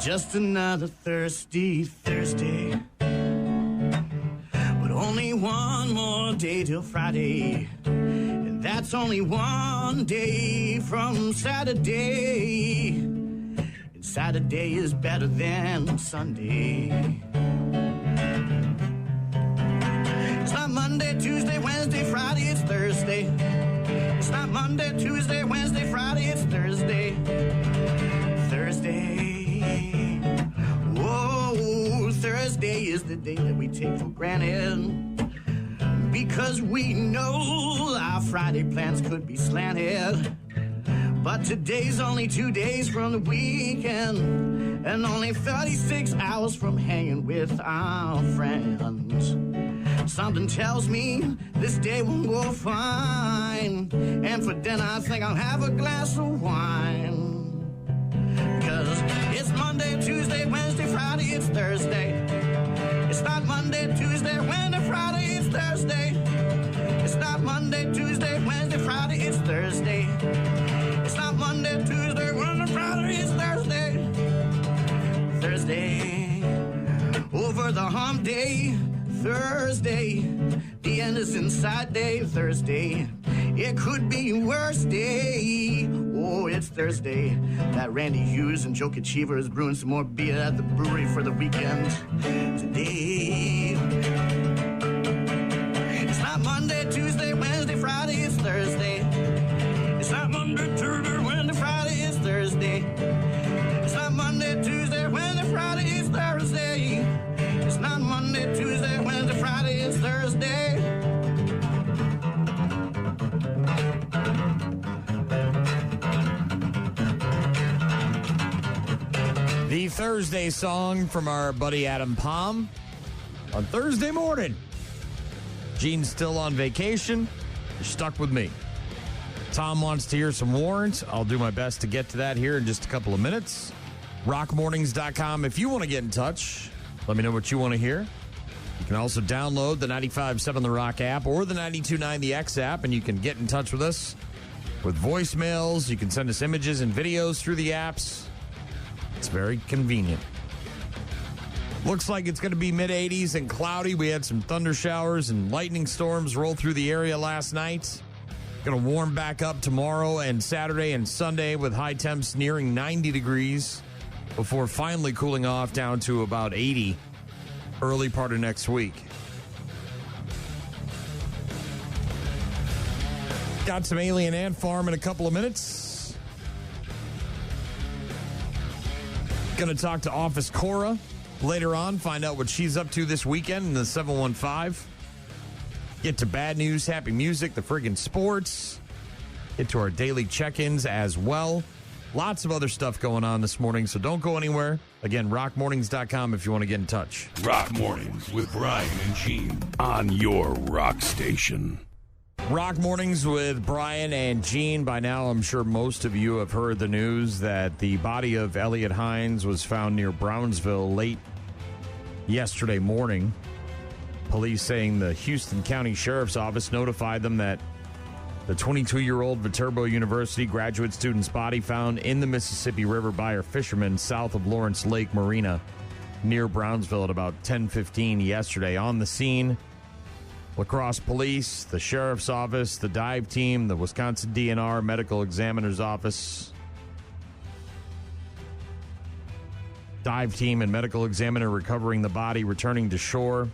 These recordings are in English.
Just another thirsty Thursday, but only one more day till Friday, and that's only one day from Saturday, and Saturday is better than Sunday. It's not Monday, Tuesday, Wednesday, Friday, it's Thursday. It's not Monday, Tuesday, Wednesday, Friday, it's Thursday. Thursday. Whoa, Thursday is the day that we take for granted, because we know our Friday plans could be slanted. But today's only 2 days from the weekend, and only 36 hours from hanging with our friends. Something tells me this day will go fine, and for dinner I think I'll have a glass of wine. Cause it's Monday, Tuesday, Wednesday, Friday, it's Thursday. It's not Monday, Tuesday, Wednesday, Friday, it's Thursday. It's not Monday, Tuesday, Wednesday, Friday, it's Thursday. It's not Monday, Tuesday, Wednesday, Friday, it's Thursday. Thursday, over the hump day, Thursday. The end is inside day, Thursday. It could be worse day. Oh, it's Thursday. That Randy Hughes and Joe Kachiver is brewing some more beer at the brewery for the weekend today. It's not Monday, Tuesday, Wednesday, Friday, it's Thursday. It's not Monday, Tuesday, Wednesday, Friday, it's Thursday. It's not Monday, Tuesday, Wednesday, Friday, it's Thursday. It's not Monday, Tuesday, Wednesday, Friday, it's Thursday. The Thursday song from our buddy Adam Palm on Thursday morning. Gene's still on vacation. You're stuck with me. Tom wants to hear some warrants. I'll do my best to get to that here in just a couple of minutes. rockmornings.com if you want to get in touch. Let me know what you want to hear. You can also download the 95.7 The Rock app or the 92.9 The X app, and you can get in touch with us with voicemails. You can send us images and videos through the apps. It's very convenient. Looks like it's going to be mid-80s and cloudy. We had some thunder showers and lightning storms roll through the area last night. Going to warm back up tomorrow and Saturday and Sunday with high temps nearing 90 degrees before finally cooling off down to about 80 early part of next week. Got some Alien Ant Farm in a couple of minutes. Going to talk to Office Cora later on, find out what she's up to this weekend in the 715. Get to bad news, happy music, the friggin' sports. Get to our daily check-ins as well. Lots of other stuff going on this morning, so don't go anywhere. Again, rockmornings.com if you want to get in touch. Rock Mornings with Brian and Gene on your rock station. Rock Mornings with Brian and Gene. By now, I'm sure most of you have heard the news that the body of Elliot Hines was found near Brownsville late yesterday morning. Police saying the Houston County Sheriff's Office notified them that the 22-year-old Viterbo University graduate student's body found in the Mississippi River by her fishermen south of Lawrence Lake Marina near Brownsville at about 10:15 yesterday. On the scene, La Crosse Police, the Sheriff's Office, the dive team, the Wisconsin DNR Medical Examiner's Office. Dive team and medical examiner recovering the body, returning to shore.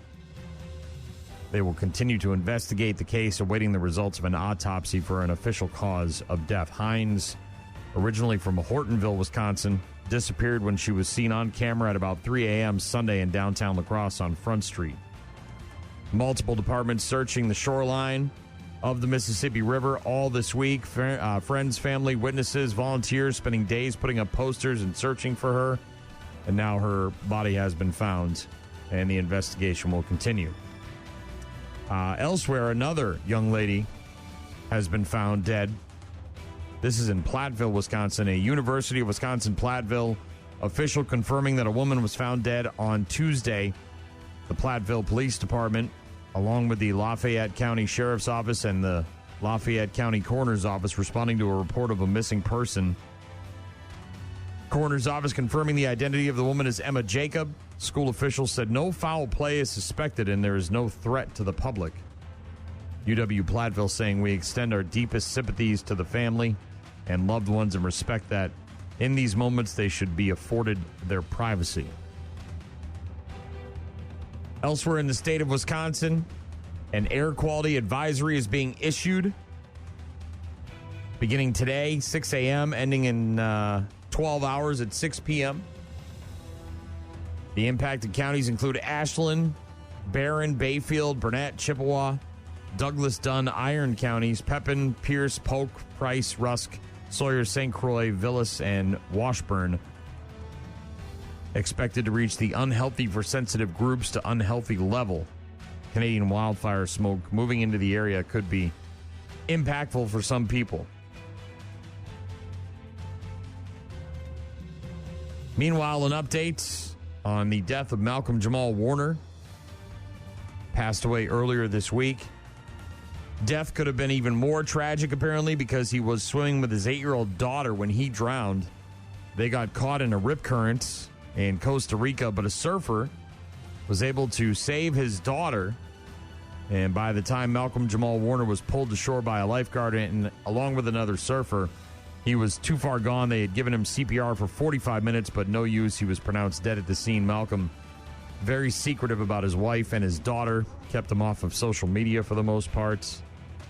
They will continue to investigate the case, awaiting the results of an autopsy for an official cause of death. Hines, originally from Hortonville, Wisconsin, disappeared when she was seen on camera at about 3 a.m. Sunday in downtown La Crosse on Front Street. Multiple departments searching the shoreline of the Mississippi River all this week. Friends, family, witnesses, volunteers spending days putting up posters and searching for her. And now her body has been found, and the investigation will continue. Elsewhere, another young lady has been found dead. This is in Platteville, Wisconsin. A University of Wisconsin Platteville official confirming that a woman was found dead on Tuesday. The Platteville Police Department, along with the Lafayette County Sheriff's Office and the Lafayette County Coroner's Office, responding to a report of a missing person Coroner's office confirming the identity of the woman is Emma Jacob. School officials said no foul play is suspected and there is no threat to the public. UW Platteville saying we extend our deepest sympathies to the family and loved ones and respect that in these moments they should be afforded their privacy. Elsewhere in the state of Wisconsin, an air quality advisory is being issued beginning today, 6 a.m., ending in 12 hours at 6 p.m. The impacted counties include Ashland, Barron, Bayfield, Burnett, Chippewa, Douglas, Dunn, Iron counties, Pepin, Pierce, Polk, Price, Rusk, Sawyer, St. Croix, Villas, and Washburn. Expected to reach the unhealthy for sensitive groups to unhealthy level. Canadian wildfire smoke moving into the area could be impactful for some people. Meanwhile, an update on the death of Malcolm Jamal Warner. Passed away earlier this week. Death could have been even more tragic, apparently, because he was swimming with his 8-year-old daughter when he drowned. They got caught in a rip current in Costa Rica, but a surfer was able to save his daughter. And by the time Malcolm Jamal Warner was pulled to shore by a lifeguard and along with another surfer, he was too far gone. They had given him CPR for 45 minutes, but no use. He was pronounced dead at the scene. Malcolm, very secretive about his wife and his daughter, kept him off of social media for the most part.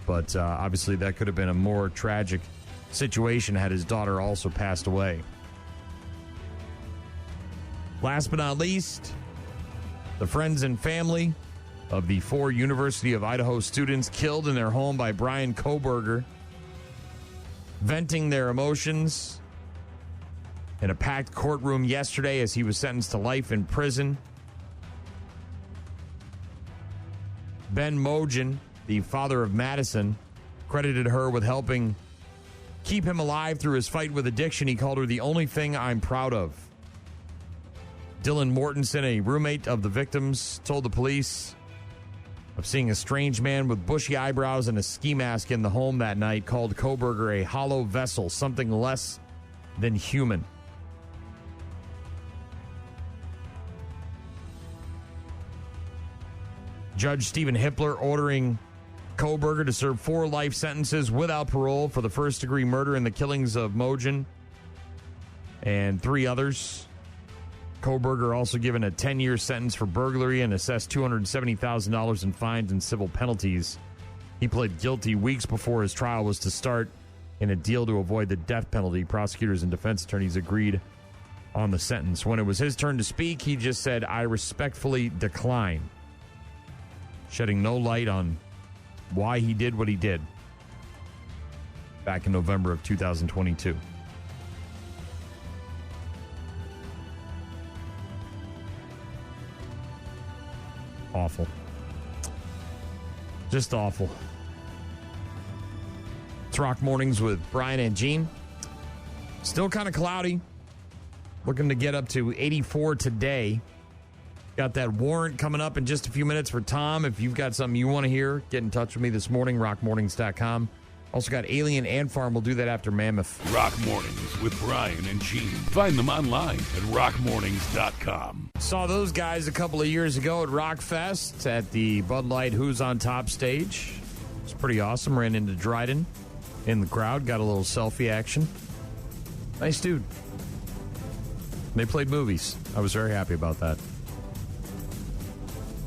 But obviously that could have been a more tragic situation had his daughter also passed away. Last but not least, the friends and family of the 4 University of Idaho students killed in their home by Brian Kohberger, venting their emotions in a packed courtroom yesterday as he was sentenced to life in prison. Ben Mogen, the father of Madison, credited her with helping keep him alive through his fight with addiction. He called her the only thing I'm proud of. Dylan Mortensen, a roommate of the victims, told the police of seeing a strange man with bushy eyebrows and a ski mask in the home that night, called Kohberger a hollow vessel, something less than human. Judge Stephen Hippler ordering Kohberger to serve 4 life sentences without parole for the first-degree murder and the killings of Mogen and 3 others. Kohberger also given a 10-year sentence for burglary and assessed $270,000 in fines and civil penalties. He pled guilty weeks before his trial was to start in a deal to avoid the death penalty. Prosecutors and defense attorneys agreed on the sentence. When it was his turn to speak, he just said, "I respectfully decline," shedding no light on why he did what he did back in November of 2022. Awful. Just awful. It's Rock Mornings with Brian and Gene. Still kind of cloudy. Looking to get up to 84 today. Got that warrant coming up in just a few minutes for Tom. If you've got something you want to hear, get in touch with me this morning, rockmornings.com. Also got Alien Ant Farm. We'll do that after Mammoth. Rock Mornings with Brian and Gene. Find them online at rockmornings.com. Saw those guys a couple of years ago at Rockfest at the Bud Light Who's on Top stage. It was pretty awesome. Ran into Dryden in the crowd. Got a little selfie action. Nice dude. They played movies. I was very happy about that.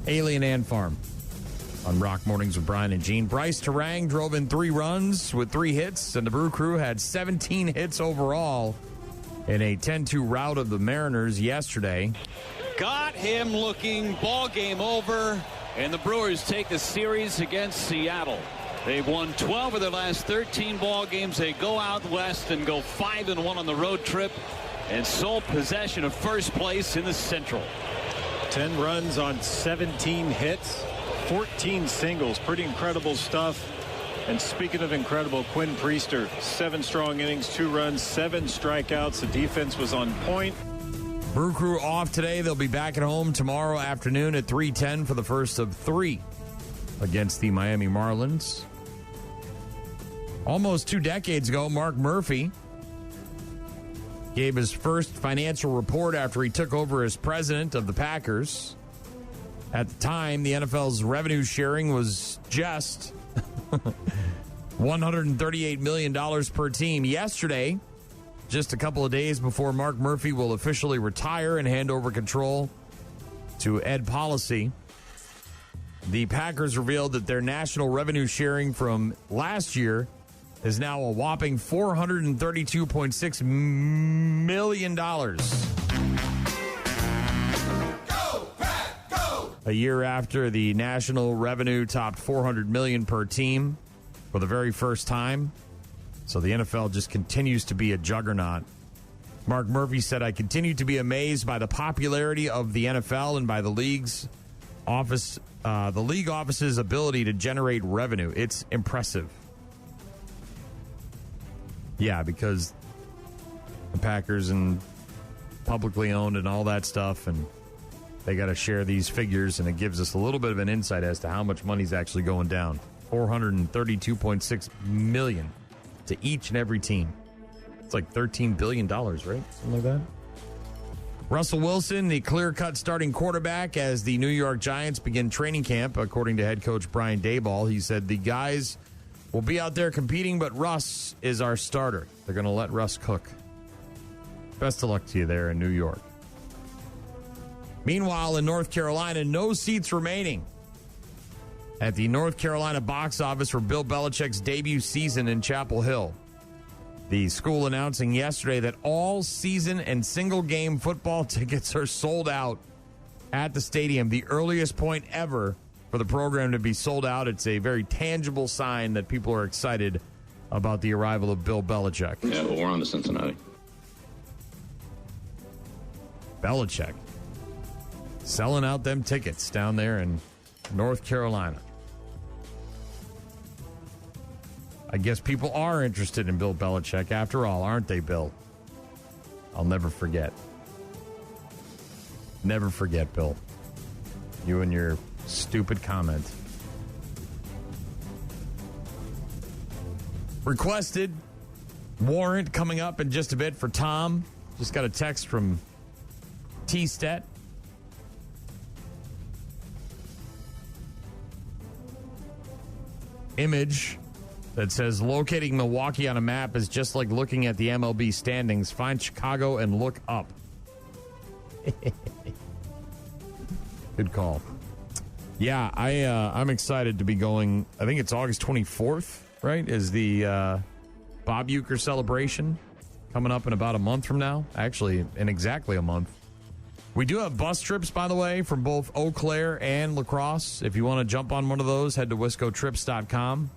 Alien Ant Farm on Rock Mornings with Brian and Gene. Bryce Terang drove in 3 runs with 3 hits, and the Brew Crew had 17 hits overall in a 10-2 rout of the Mariners yesterday. Got him looking. Ball game over, and the Brewers take the series against Seattle. They've won 12 of their last 13 ball games. They go out west and go 5-1 on the road trip and sole possession of first place in the Central. 10 runs on 17 hits, 14 singles. Pretty incredible stuff. And speaking of incredible, Quinn Priester, 7 strong innings, 2 runs, 7 strikeouts. The defense was on point. Brew Crew off today. They'll be back at home tomorrow afternoon at 3:10 for the first of 3 against the Miami Marlins. Almost 2 decades ago, Mark Murphy gave his first financial report after he took over as president of the Packers. At the time, the NFL's revenue sharing was just $138 million per team. Yesterday, just a couple of days before Mark Murphy will officially retire and hand over control to Ed Policy, the Packers revealed that their national revenue sharing from last year is now a whopping $432.6 million. Go, Pack, go! A year after the national revenue topped $400 million per team for the very first time. So the NFL just continues to be a juggernaut. Mark Murphy said, "I continue to be amazed by the popularity of the NFL and by the league office's ability to generate revenue. It's impressive." Yeah, because the Packers and publicly owned and all that stuff, and they got to share these figures, and it gives us a little bit of an insight as to how much money's actually going down. $432.6 million to each and every team. It's like $13 billion, right? Something like that. Russell Wilson, the clear-cut starting quarterback as the New York Giants begin training camp, according to head coach Brian Daboll. He said, "The guys will be out there competing, but Russ is our starter. They're going to let Russ cook." Best of luck to you there in New York. Meanwhile, in North Carolina, no seats remaining at the North Carolina box office for Bill Belichick's debut season in Chapel Hill. The school announcing yesterday that all season and single-game football tickets are sold out at the stadium, the earliest point ever for the program to be sold out. It's a very tangible sign that people are excited about the arrival of Bill Belichick. Yeah, well, we're on to Cincinnati. Belichick selling out them tickets down there in North Carolina. I guess people are interested in Bill Belichick after all, aren't they, Bill? I'll never forget. Never forget, Bill. You and your stupid comment. Requested warrant coming up in just a bit for Tom. Just got a text from T-Stet. Image that says, "Locating Milwaukee on a map is just like looking at the MLB standings. Find Chicago and look up." Good call. Yeah, I'm excited to be going. I think it's August 24th, right? Is the Bob Uecker celebration coming up in about a month from now? Actually, in exactly a month. We do have bus trips, by the way, from both Eau Claire and La Crosse. If you want to jump on one of those, head to wiscotrips.com.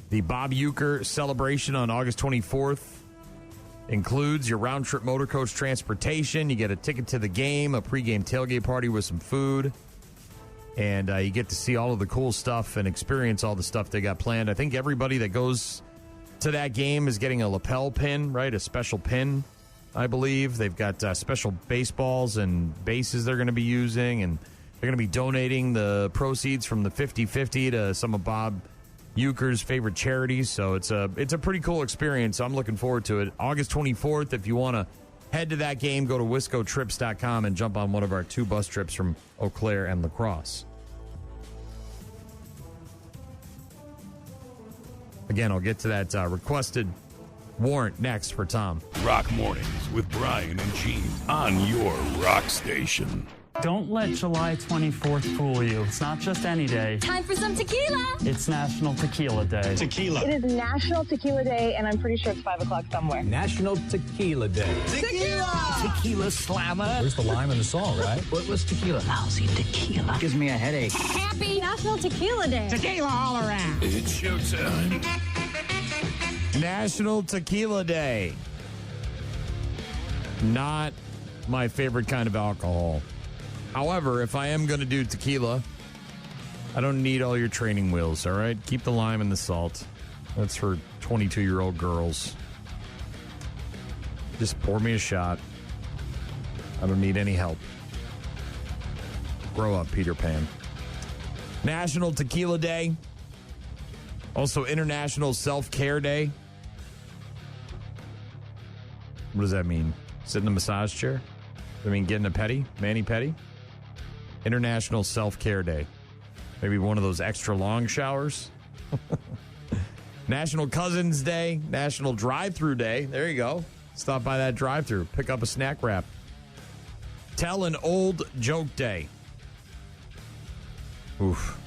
The Bob Uecker celebration on August 24th includes your round-trip motor coach transportation. You get a ticket to the game, a pregame tailgate party with some food, and you get to see all of the cool stuff and experience all the stuff they got planned. I think everybody that goes to that game is getting a lapel pin, right? A special pin, I believe. They've got special baseballs and bases they're going to be using, and they're going to be donating the proceeds from the 50-50 to some of Bob Uecker's favorite charities. So it's a pretty cool experience. I'm looking forward to it. August 24th, if you want to head to that game, go to wiscotrips.com and jump on one of our 2 bus trips from Eau Claire and La Crosse. Again, I'll get to that requested warrant next for Tom. Rock Mornings with Brian and Gene on your rock station. Don't let July 24th fool you. It's not just any day. Time for some tequila. It's National Tequila Day. Tequila. It is National Tequila Day, and I'm pretty sure it's 5 o'clock somewhere. National Tequila Day. Tequila! Tequila slammer. There's the lime in the song, right? What was tequila? Lousy tequila. Gives me a headache. Happy National Tequila Day. Tequila all around. It's showtime. National Tequila Day. Not my favorite kind of alcohol. However, if I am going to do tequila, I don't need all your training wheels, all right? Keep the lime and the salt. That's for 22-year-old girls. Just pour me a shot. I don't need any help. Grow up, Peter Pan. National Tequila Day. Also, International Self-Care Day. What does that mean? Sit in a massage chair? I mean, getting a pedi? Mani-pedi? International Self-Care Day. Maybe one of those extra long showers. National Cousins Day. National Drive-Thru Day. There you go. Stop by that drive-thru. Pick up a snack wrap. Tell an old joke day. Oof.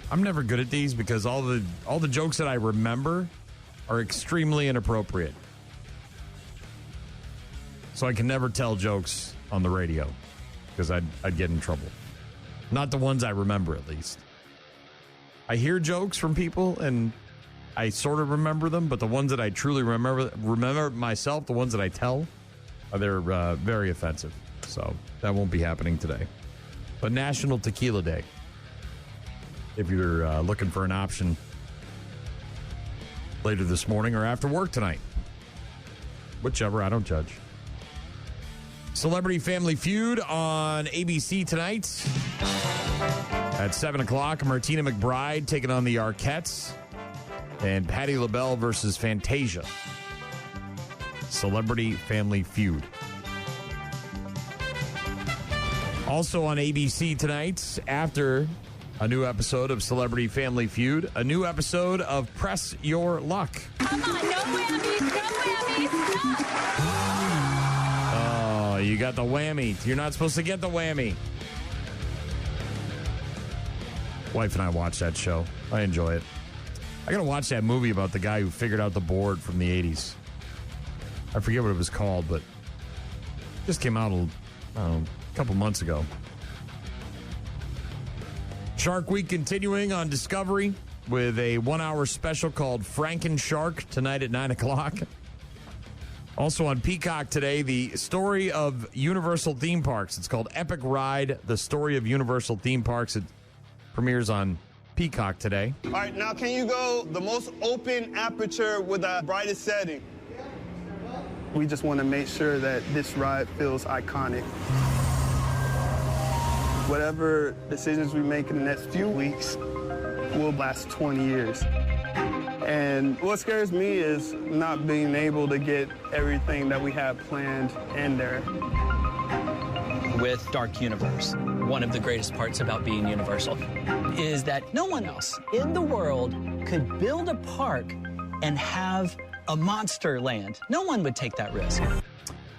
I'm never good at these because all the jokes that I remember are extremely inappropriate. So I can never tell jokes on the radio because I'd get in trouble. Not the ones I remember, at least. I hear jokes from people and I sort of remember them, but the ones that I truly remember myself, the ones that I tell, they're very offensive. So that won't be happening today. But National Tequila Day. If you're looking for an option later this morning or after work tonight. Whichever, I don't judge. Celebrity Family Feud on ABC tonight. At 7 o'clock, Martina McBride taking on the Arquettes. And Patti LaBelle versus Fantasia. Celebrity Family Feud. Also on ABC tonight, after a new episode of Celebrity Family Feud, a new episode of Press Your Luck. Come on, no whammies, no whammies, stop. Oh, you got the whammy. You're not supposed to get the whammy. Wife and I watch that show. I enjoy it. I got to watch that movie about the guy who figured out the board from the 80s. I forget what it was called, but it just came out a couple months ago. Shark Week continuing on Discovery with a 1-hour special called Franken Shark tonight at 9 o'clock. Also on Peacock today, the story of Universal Theme Parks. It's called Epic Ride, the story of Universal Theme Parks. It premieres on Peacock today. All right, now can you go the most open aperture with the brightest setting? We just want to make sure that this ride feels iconic. Whatever decisions we make in the next few weeks will last 20 years. And what scares me is not being able to get everything that we have planned in there. With Dark Universe, one of the greatest parts about being Universal is that no one else in the world could build a park and have a monster land. No one would take that risk.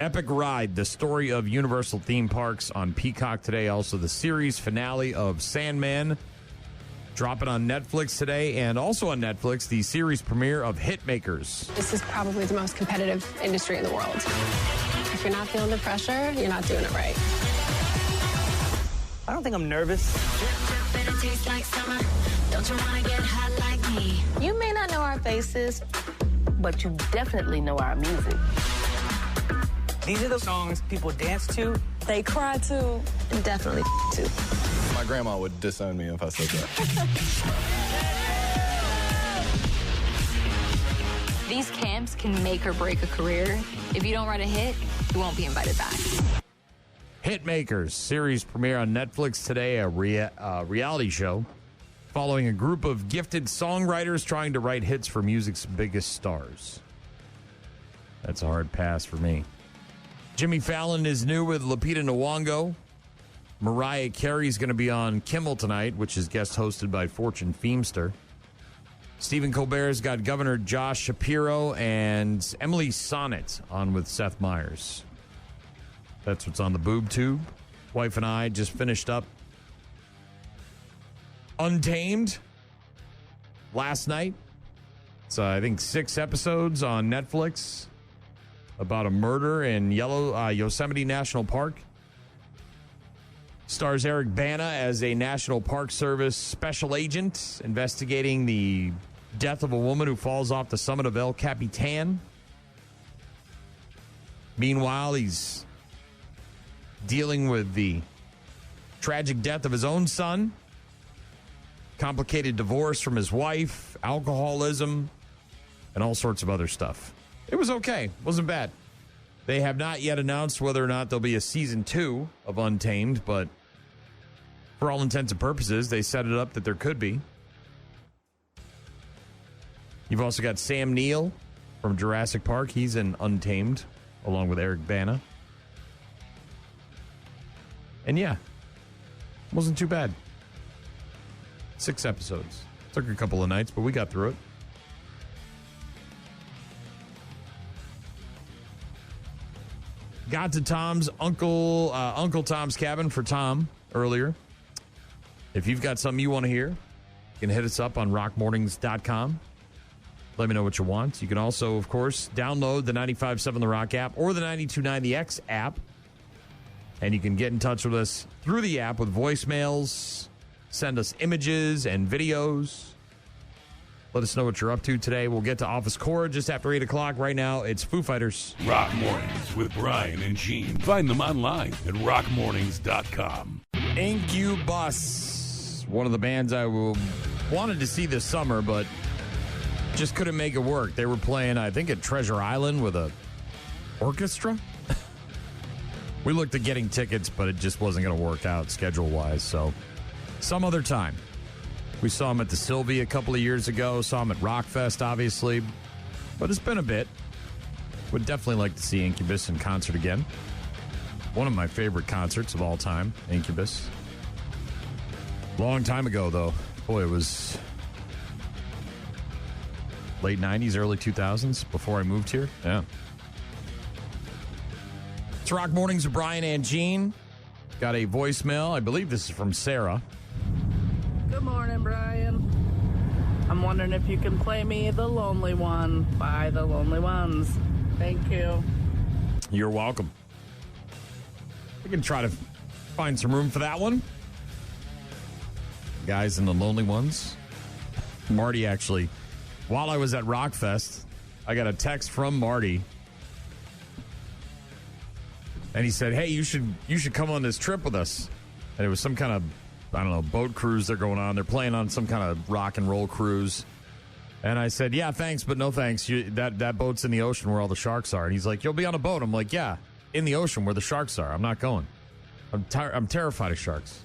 Epic Ride, the story of Universal Theme Parks on Peacock today. Also the series finale of Sandman, dropping on Netflix today. And also on Netflix, the series premiere of Hitmakers. This is probably the most competitive industry in the world. If you're not feeling the pressure, you're not doing it right. I don't think I'm nervous. You may not know our faces, but you definitely know our music. These are the songs people dance to. They cry to, and definitely to. My grandma would disown me if I said that. These camps can make or break a career. If you don't write a hit, you won't be invited back. Hitmakers, series premiere on Netflix today, a reality show following a group of gifted songwriters trying to write hits for music's biggest stars. That's a hard pass for me. Jimmy Fallon is new with Lupita Nyong'o. Mariah Carey's going to be on Kimmel tonight, which is guest hosted by Fortune Feimster. Stephen Colbert's got Governor Josh Shapiro and Emily Sonnet on with Seth Meyers. That's what's on the boob tube. Wife and I just finished up Untamed last night. So I think 6 episodes on Netflix about a murder in Yosemite National Park. Stars Eric Bana as a National Park Service special agent investigating the death of a woman who falls off the summit of El Capitan. Meanwhile, he's dealing with the tragic death of his own son, complicated divorce from his wife, alcoholism, and all sorts of other stuff. It was okay. Wasn't bad. They have not yet announced whether or not there'll be a season 2 of Untamed, but for all intents and purposes, they set it up that there could be. You've also got Sam Neill from Jurassic Park. He's in Untamed, along with Eric Bana. And yeah, wasn't too bad. 6 episodes. Took a couple of nights, but we got through it. Got to Tom's Uncle Tom's Cabin for Tom earlier. If you've got something you want to hear, you can hit us up on rockmornings.com. Let me know what you want. You can also, of course, download the 95.7 The Rock app or the 92.9 The X app. And you can get in touch with us through the app with voicemails, send us images and videos. Let us know what you're up to today. We'll get to Office Cora just after 8 o'clock. Right now, it's Foo Fighters. Rock Mornings with Brian and Gene. Find them online at rockmornings.com. Incubus, one of the bands I wanted to see this summer, but just couldn't make it work. They were playing, I think, at Treasure Island with a orchestra. We looked at getting tickets, but it just wasn't going to work out schedule-wise, so some other time. We saw him at the Sylvie a couple of years ago. Saw him at Rockfest, obviously. But it's been a bit. Would definitely like to see Incubus in concert again. One of my favorite concerts of all time, Incubus. Long time ago, though. Boy, it was late 90s, early 2000s before I moved here. Yeah. It's Rock Mornings with Brian and Gene. Got a voicemail. I believe this is from Sarah. Good morning, Brian. I'm wondering if you can play me The Lonely One by The Lonely Ones. Thank you. You're welcome. We can try to find some room for that one. Guys in The Lonely Ones. Marty, actually, while I was at Rockfest, I got a text from Marty. And he said, hey, you should come on this trip with us. And it was some kind of, I don't know, boat cruise they're going on. They're playing on some kind of rock and roll cruise. And I said, yeah, thanks, but no thanks. That boat's in the ocean where all the sharks are. And he's like, you'll be on a boat. I'm like, yeah, in the ocean where the sharks are. I'm not going. I'm terrified of sharks.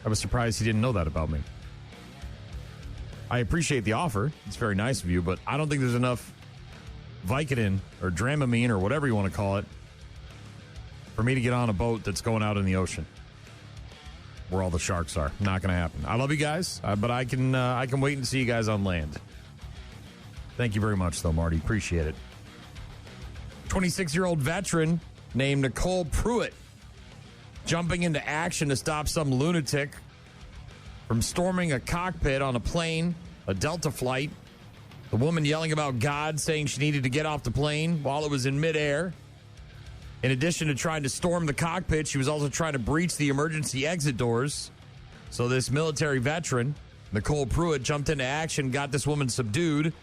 I was surprised he didn't know that about me. I appreciate the offer. It's very nice of you, but I don't think there's enough Vicodin or Dramamine or whatever you want to call it for me to get on a boat that's going out in the ocean where all the sharks are. Not going to happen. I love you guys, but I can wait and see you guys on land. Thank you very much, though, Marty. Appreciate it. 26-year-old veteran named Nicole Pruitt jumping into action to stop some lunatic from storming a cockpit on a plane, a Delta flight. The woman yelling about God, saying she needed to get off the plane while it was in midair. In addition to trying to storm the cockpit, she was also trying to breach the emergency exit doors. So this military veteran, Nicole Pruitt, jumped into action, got this woman subdued,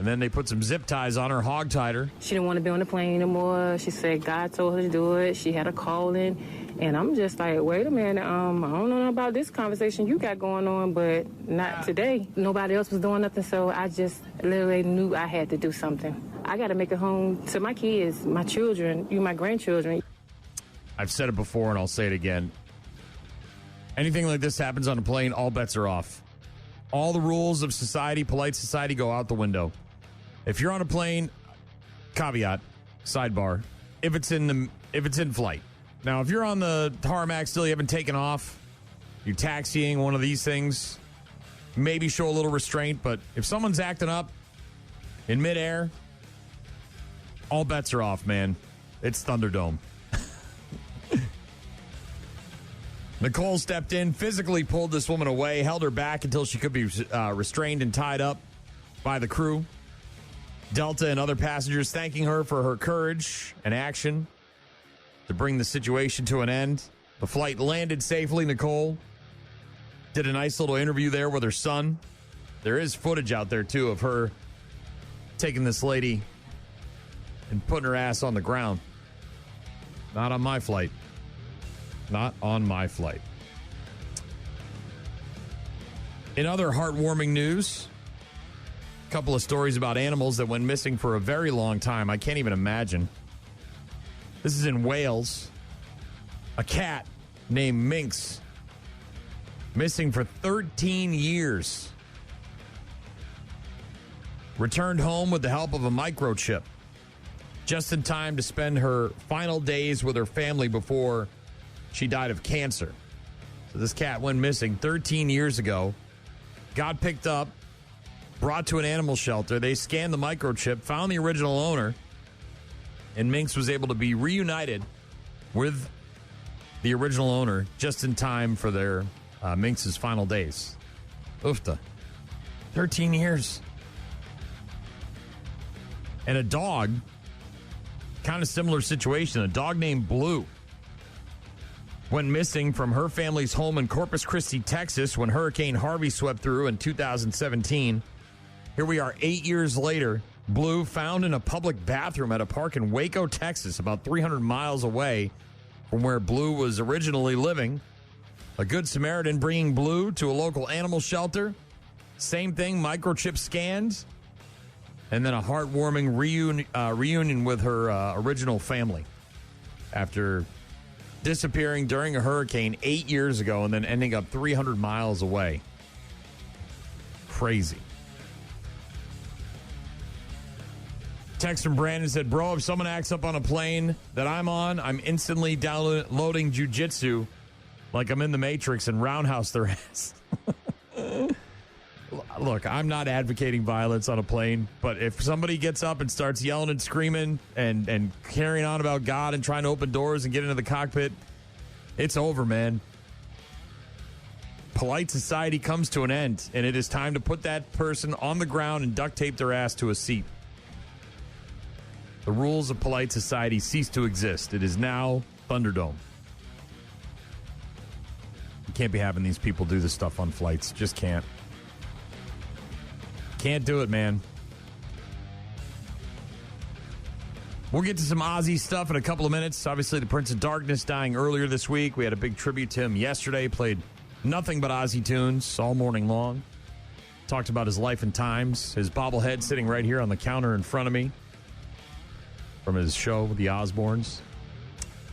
and then they put some zip ties on her, hog-tied her. She didn't want to be on the plane anymore. She said God told her to do it. She had a calling. And I'm just like, wait a minute, I don't know about this conversation you got going on, but not today. Nobody else was doing nothing, so I just literally knew I had to do something. I got to make it home to my kids, my children, my grandchildren. I've said it before, and I'll say it again. Anything like this happens on a plane, all bets are off. All the rules of society, polite society, go out the window. If you're on a plane, caveat, sidebar, if it's in flight. Now, if you're on the tarmac still, you haven't taken off, you're taxiing, one of these things, maybe show a little restraint. But if someone's acting up in midair, all bets are off, man. It's Thunderdome. Nicole stepped in, physically pulled this woman away, held her back until she could be restrained and tied up by the crew. Delta and other passengers thanking her for her courage and action to bring the situation to an end. The flight landed safely. Nicole did a nice little interview there with her son. There is footage out there, too, of her taking this lady and putting her ass on the ground. Not on my flight. Not on my flight. In other heartwarming news, a couple of stories about animals that went missing for a very long time. I can't even imagine. This is in Wales. A cat named Minx, missing for 13 years. returned home with the help of a microchip, just in time to spend her final days with her family before she died of cancer. So this cat went missing 13 years ago, got picked up, brought to an animal shelter. They scanned the microchip, found the original owner, and Minx was able to be reunited with the original owner just in time for their Minx's final days. Oofta. 13 years. And a dog, kind of similar situation, a dog named Blue went missing from her family's home in Corpus Christi, Texas, when Hurricane Harvey swept through in 2017. Here we are 8 years later. Blue found in a public bathroom at a park in Waco, Texas, about 300 miles away from where Blue was originally living. A Good Samaritan bringing Blue to a local animal shelter. Same thing, microchip scans. And then a heartwarming reunion with her original family after disappearing during a hurricane 8 years ago and then ending up 300 miles away. Crazy. Text from Brandon said, bro, if someone acts up on a plane that I'm on, I'm instantly downloading jujitsu like I'm in the Matrix and roundhouse their ass. Look, I'm not advocating violence on a plane, but if somebody gets up and starts yelling and screaming and carrying on about God and trying to open doors and get into the cockpit, it's over, man. Polite society comes to an end, and it is time to put that person on the ground and duct tape their ass to a seat. The rules of polite society cease to exist. It is now Thunderdome. You can't be having these people do this stuff on flights. Just can't. Can't do it, man. We'll get to some Ozzy stuff in a couple of minutes. Obviously, the Prince of Darkness dying earlier this week. We had a big tribute to him yesterday. Played nothing but Ozzy tunes all morning long. Talked about his life and times. His bobblehead sitting right here on the counter in front of me from his show with the Osbournes.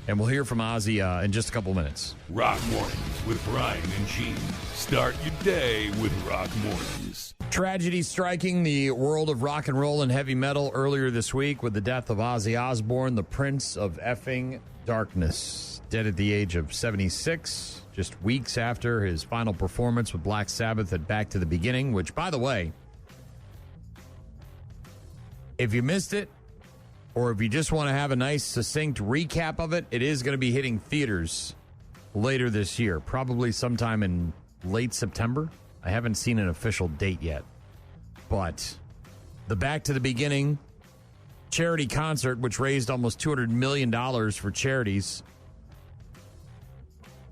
And we'll hear from Ozzy in just a couple of minutes. Rock Mornings with Brian and Gene. Start your day with Rock Mornings. Tragedy striking the world of rock and roll and heavy metal earlier this week with the death of Ozzy Osbourne, the Prince of effing Darkness. Dead at the age of 76, just weeks after his final performance with Black Sabbath at Back to the Beginning, which, by the way, if you missed it, or if you just want to have a nice, succinct recap of it, it is going to be hitting theaters later this year, probably sometime in late September. I haven't seen an official date yet. But the Back to the Beginning charity concert, which raised almost $200 million for charities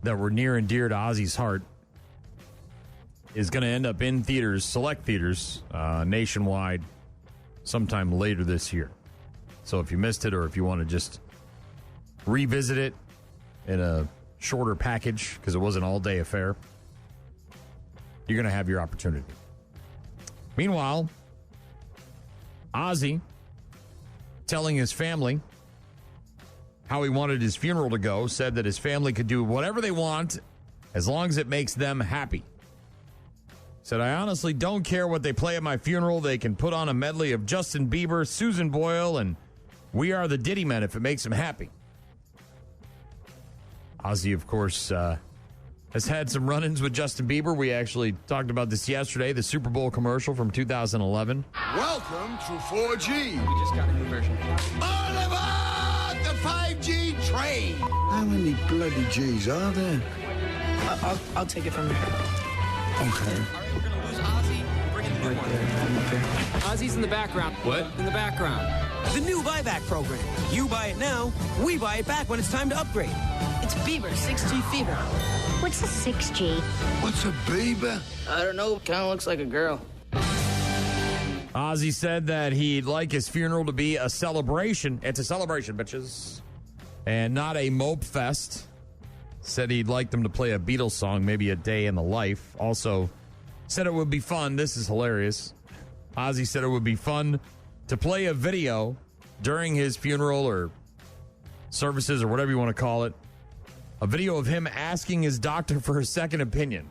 that were near and dear to Ozzy's heart, is going to end up in theaters, select theaters, nationwide, sometime later this year. So if you missed it, or if you want to just revisit it in a shorter package, because it was an all-day affair, you're going to have your opportunity. Meanwhile, Ozzy telling his family how he wanted his funeral to go, said that his family could do whatever they want as long as it makes them happy. Said, I honestly don't care what they play at my funeral. They can put on a medley of Justin Bieber, Susan Boyle, and We Are the Diddy Men if it makes them happy. Ozzy, of course, has had some run-ins with Justin Bieber. We actually talked about this yesterday, the Super Bowl commercial from 2011. Welcome to 4G. We just got a new version. All about the 5G train. How many bloody G's are there? I'll take it from there. Okay. All right, we're going to lose Ozzy. Bring in the new one. Ozzy's in the background. What? In the background. The new buyback program. You buy it now, we buy it back when it's time to upgrade. It's Bieber 6G Fever. What's a 6G? What's a Bieber? I don't know. Kind of looks like a girl. Ozzy said that he'd like his funeral to be a celebration. It's a celebration, bitches. And not a mope fest. Said he'd like them to play a Beatles song, maybe A Day in the Life. Also said it would be fun. This is hilarious. Ozzy said it would be fun to play a video during his funeral or services or whatever you want to call it. A video of him asking his doctor for a second opinion.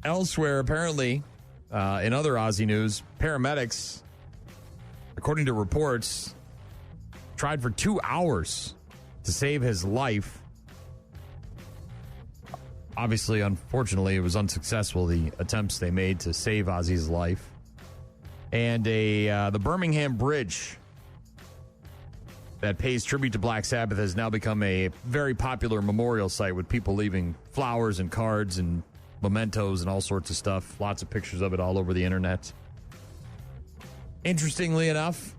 Elsewhere, apparently, in other Ozzy news, paramedics, according to reports, tried for 2 hours to save his life. Obviously, unfortunately, it was unsuccessful, the attempts they made to save Ozzy's life. And the Birmingham Bridge that pays tribute to Black Sabbath has now become a very popular memorial site with people leaving flowers and cards and mementos and all sorts of stuff. Lots of pictures of it all over the internet. Interestingly enough,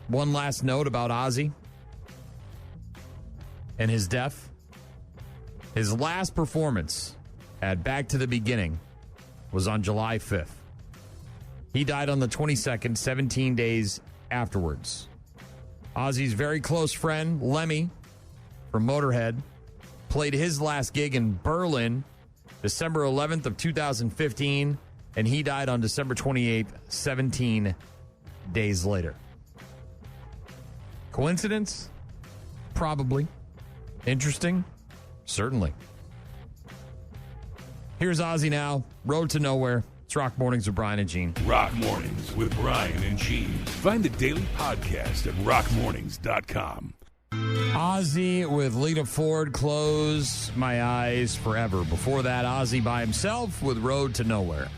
one last note about Ozzy and his death. His last performance at Back to the Beginning was on July 5th. He died on the 22nd, 17 days afterwards. Ozzy's very close friend, Lemmy, from Motorhead, played his last gig in Berlin December 11th of 2015, and he died on December 28th, 17 days later. Coincidence? Probably. Interesting? Certainly. Here's Ozzy now, Road to Nowhere. It's Rock Mornings with Brian and Gene. Rock Mornings with Brian and Gene. Find the daily podcast at rockmornings.com. Ozzy with Lita Ford, Close My Eyes Forever. Before that, Ozzy by himself with Road to Nowhere.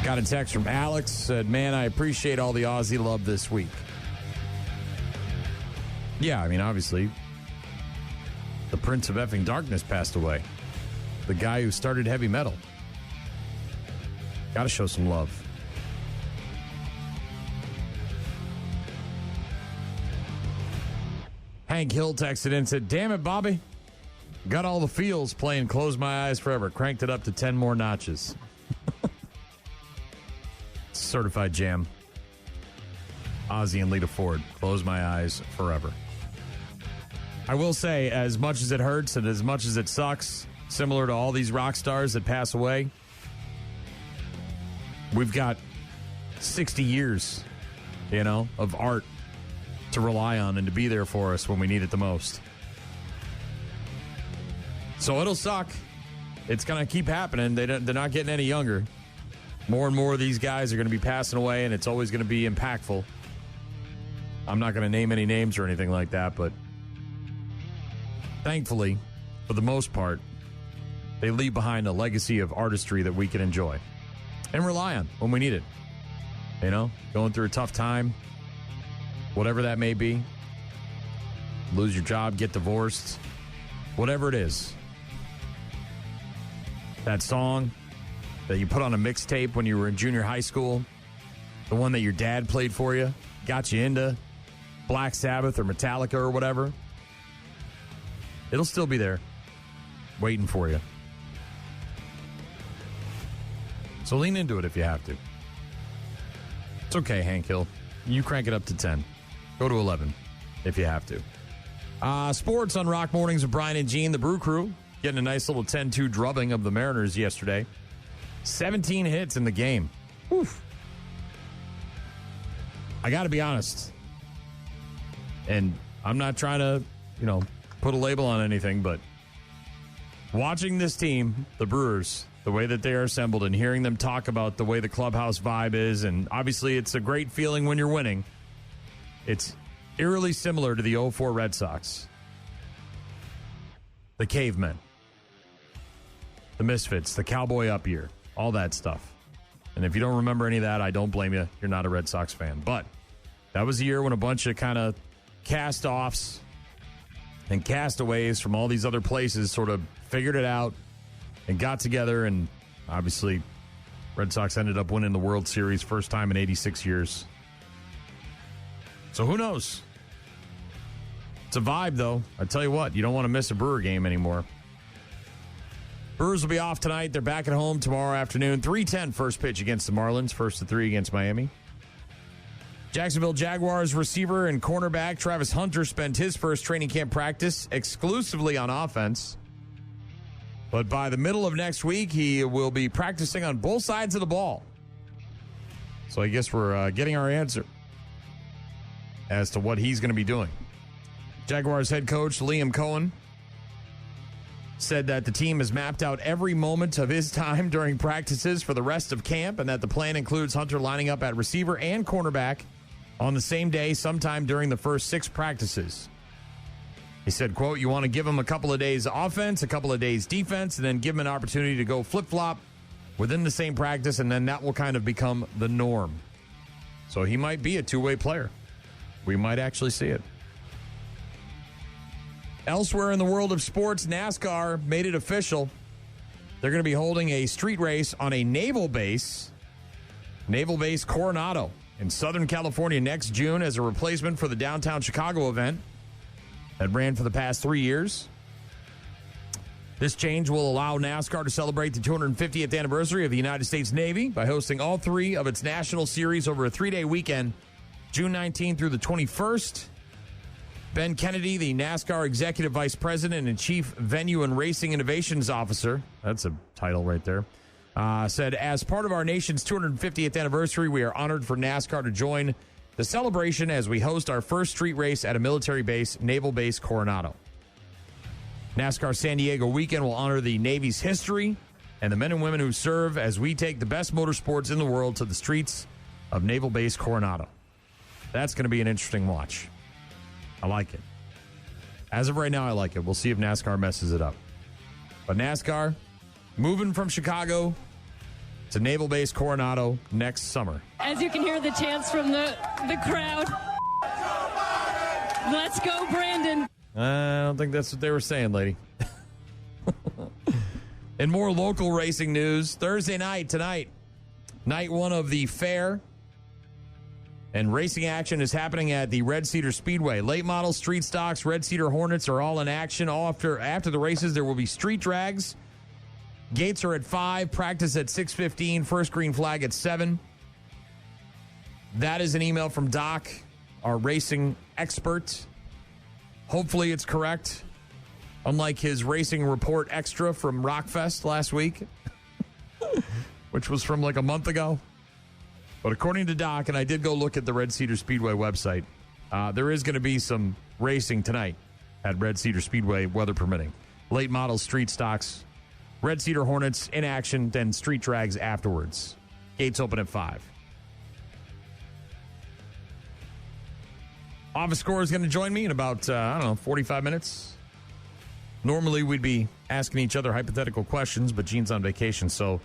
Got a text from Alex, said, man, I appreciate all the Ozzy love this week. Yeah, I mean, obviously, the Prince of Effing Darkness passed away. The guy who started heavy metal. Got to show some love. Hank Hill texted in and said, damn it, Bobby. Got all the feels playing Close My Eyes Forever. Cranked it up to 10 more notches. Certified jam. Ozzy and Lita Ford, Close My Eyes Forever. I will say, as much as it hurts and as much as it sucks, similar to all these rock stars that pass away, we've got 60 years, of art to rely on and to be there for us when we need it the most. So it'll suck. It's going to keep happening. They're not getting any younger. More and more of these guys are going to be passing away, and it's always going to be impactful. I'm not going to name any names or anything like that, but thankfully, for the most part, they leave behind a legacy of artistry that we can enjoy and rely on when we need it. Going through a tough time, whatever that may be, lose your job, get divorced, whatever it is. That song that you put on a mixtape when you were in junior high school, the one that your dad played for you, got you into Black Sabbath or Metallica or whatever, it'll still be there waiting for you. So lean into it if you have to. It's okay, Hank Hill. You crank it up to 10. Go to 11 if you have to. Sports on Rock Mornings with Brian and Gene. The Brew Crew getting a nice little 10-2 drubbing of the Mariners yesterday. 17 hits in the game. Oof. I got to be honest. And I'm not trying to, put a label on anything, but watching this team, the Brewers, the way that they are assembled and hearing them talk about the way the clubhouse vibe is, and obviously it's a great feeling when you're winning. It's eerily similar to the 04 Red Sox. The Cavemen. The Misfits. The Cowboy Up year. All that stuff. And if you don't remember any of that, I don't blame you. You're not a Red Sox fan. But that was a year when a bunch of kind of cast-offs and castaways from all these other places sort of figured it out and got together, and obviously Red Sox ended up winning the World Series first time in 86 years. So who knows? It's a vibe, though. I tell you what, you don't want to miss a Brewer game anymore. Brewers will be off tonight. They're back at home tomorrow afternoon. 3:10 first pitch against the Marlins. 1-3 against Miami. Jacksonville Jaguars receiver and cornerback Travis Hunter spent his first training camp practice exclusively on offense. But by the middle of next week, he will be practicing on both sides of the ball. So I guess we're getting our answer as to what he's going to be doing. Jaguars head coach Liam Cohen said that the team has mapped out every moment of his time during practices for the rest of camp and that the plan includes Hunter lining up at receiver and cornerback on the same day sometime during the first 6 practices. He said, quote, you want to give him a couple of days offense, a couple of days defense, and then give him an opportunity to go flip-flop within the same practice, and then that will kind of become the norm. So he might be a two-way player. We might actually see it. Elsewhere in the world of sports, NASCAR made it official. They're going to be holding a street race on a naval base Coronado in Southern California next June as a replacement for the downtown Chicago event that ran for the past 3 years. This change will allow NASCAR to celebrate the 250th anniversary of the United States Navy by hosting all 3 of its national series over a 3-day weekend, June 19th through the 21st. Ben Kennedy, the NASCAR Executive Vice President and Chief Venue and Racing Innovations Officer, that's a title right there, said, as part of our nation's 250th anniversary, we are honored for NASCAR to join the celebration as we host our first street race at a military base, Naval Base Coronado. NASCAR San Diego weekend will honor the Navy's history and the men and women who serve as we take the best motorsports in the world to the streets of Naval Base Coronado. That's going to be an interesting watch. I like it. As of right now, I like it. We'll see if NASCAR messes it up. But NASCAR moving from Chicago to Naval Base Coronado next summer. As you can hear the chants from the crowd. Let's go, Brandon. I don't think that's what they were saying, lady. In more local racing news, Thursday night, tonight, night 1 of the fair. And racing action is happening at the Red Cedar Speedway. Late model, street stocks, Red Cedar Hornets are all in action. All after the races, there will be street drags. Gates are at 5, practice at 6:15, first green flag at 7. That is an email from Doc, our racing expert. Hopefully it's correct. Unlike his racing report extra from Rockfest last week, which was from like a month ago. But according to Doc, and I did go look at the Red Cedar Speedway website, there is going to be some racing tonight at Red Cedar Speedway, weather permitting. Late model, street stocks, Red Cedar Hornets in action, then street drags afterwards. Gates open at 5. Office Score is going to join me in about, 45 minutes. Normally, we'd be asking each other hypothetical questions, but Jean's on vacation, so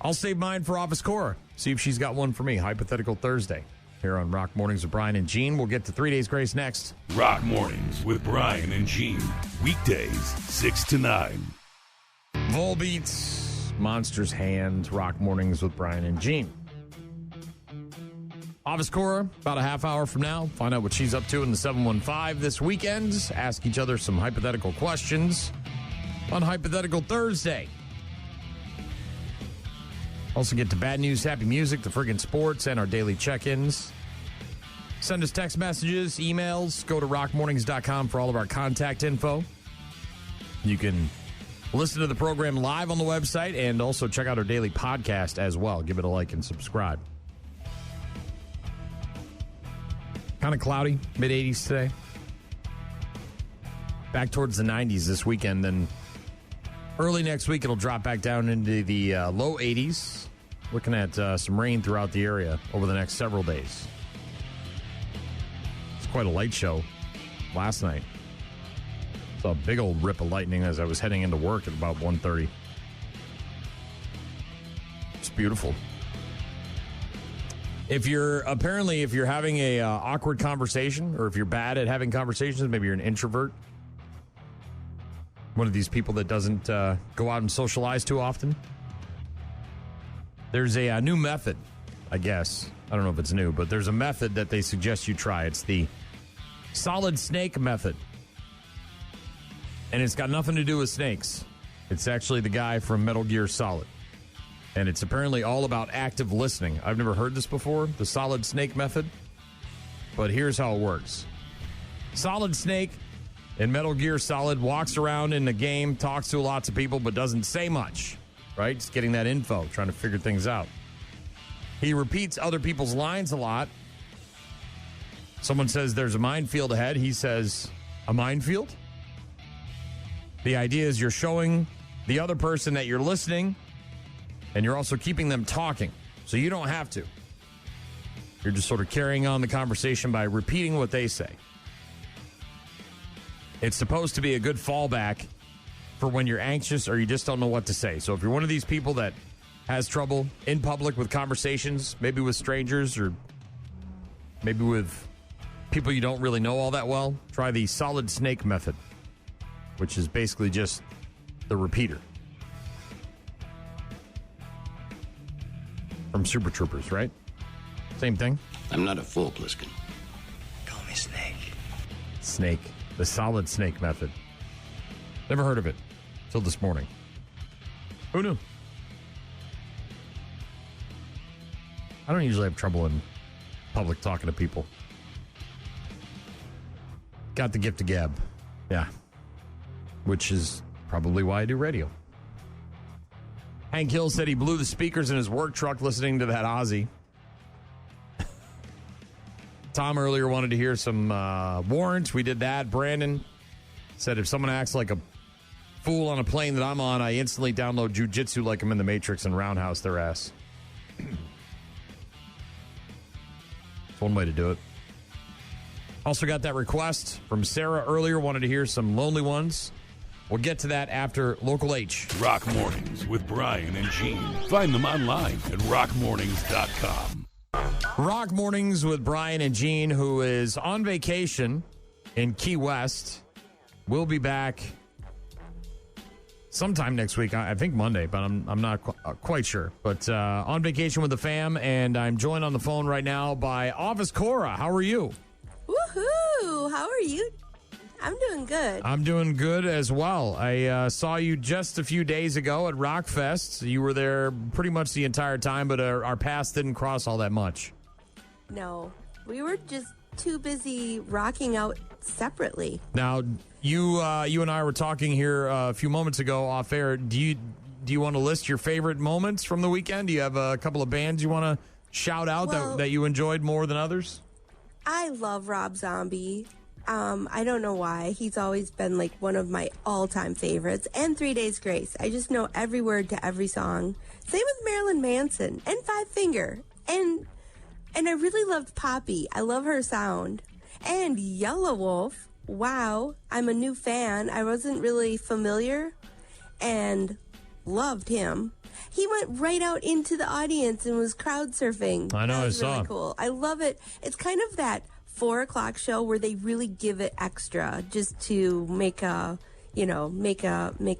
I'll save mine for Office Cora. See if she's got one for me. Hypothetical Thursday here on Rock Mornings with Brian and Gene. We'll get to 3 Days Grace next. Rock Mornings with Brian and Gene. Weekdays, 6 to 9. Volbeats, Monsters Hand, Rock Mornings with Brian and Gene. Office Cora, about a half hour from now. Find out what she's up to in the 715 this weekend. Ask each other some hypothetical questions on Hypothetical Thursday. Also get to bad news, happy music, the friggin' sports, and our daily check-ins. Send us text messages, emails. Go to rockmornings.com for all of our contact info. You can listen to the program live on the website and also check out our daily podcast as well. Give it a like and subscribe. Kind of cloudy, mid-80s today. Back towards the 90s this weekend, then early next week, it'll drop back down into the low 80s. Looking at some rain throughout the area over the next several days. It's quite a light show last night. Saw a big old rip of lightning as I was heading into work at about 1:30. It's beautiful. If you're having a awkward conversation, or if you're bad at having conversations, maybe you're an introvert, one of these people that doesn't go out and socialize too often, there's a new method, I guess. I don't know if it's new, but there's a method that they suggest you try. It's the solid snake method. And it's got nothing to do with snakes. It's actually the guy from Metal Gear Solid. And it's apparently all about active listening. I've never heard this before, the solid snake method. But here's how it works. Solid Snake in Metal Gear Solid walks around in the game, talks to lots of people, but doesn't say much, right? Just getting that info, trying to figure things out. He repeats other people's lines a lot. Someone says there's a minefield ahead. He says, a minefield? The idea is you're showing the other person that you're listening, and you're also keeping them talking. So you don't have to. You're just sort of carrying on the conversation by repeating what they say. It's supposed to be a good fallback for when you're anxious or you just don't know what to say. So if you're one of these people that has trouble in public with conversations, maybe with strangers or maybe with people you don't really know all that well, try the solid snake method, which is basically just the repeater. From Super Troopers, right? Same thing. I'm not a fool, Pliskin. Call me Snake. Snake. The solid snake method. Never heard of it till this morning. Who knew? I don't usually have trouble in public talking to people. Got the gift of gab. Yeah. Which is probably why I do radio. Hank Hill said he blew the speakers in his work truck listening to that Ozzy. Tom earlier wanted to hear some Warrant. We did that. Brandon said if someone acts like a fool on a plane that I'm on, I instantly download jujitsu like I'm in the Matrix and roundhouse their ass. It's one way to do it. Also got that request from Sarah earlier, wanted to hear some Lonely Ones. We'll get to that after Local H. Rock Mornings with Brian and Gene. Find them online at rockmornings.com. Rock Mornings with Brian and Gene, who is on vacation in Key West. We'll be back sometime next week. I think Monday, but I'm not quite sure. But on vacation with the fam, and I'm joined on the phone right now by Office Cora. How are you? Woohoo! How are you? I'm doing good. I'm doing good as well. I saw you just a few days ago at Rockfest. You were there pretty much the entire time, but our paths didn't cross all that much. No, we were just too busy rocking out separately. Now, you and I were talking here a few moments ago off air. Do you want to list your favorite moments from the weekend? Do you have a couple of bands you want to shout out that you enjoyed more than others? I love Rob Zombie. I don't know why. He's always been like one of my all-time favorites. And 3 Days Grace. I just know every word to every song. Same with Marilyn Manson and Five Finger. And I really loved Poppy. I love her sound. And Yellow Wolf. Wow. I'm a new fan. I wasn't really familiar and loved him. He went right out into the audience and was crowd surfing. I know, that was I saw. really cool. I love it. It's kind of that 4 o'clock show where they really give it extra just to make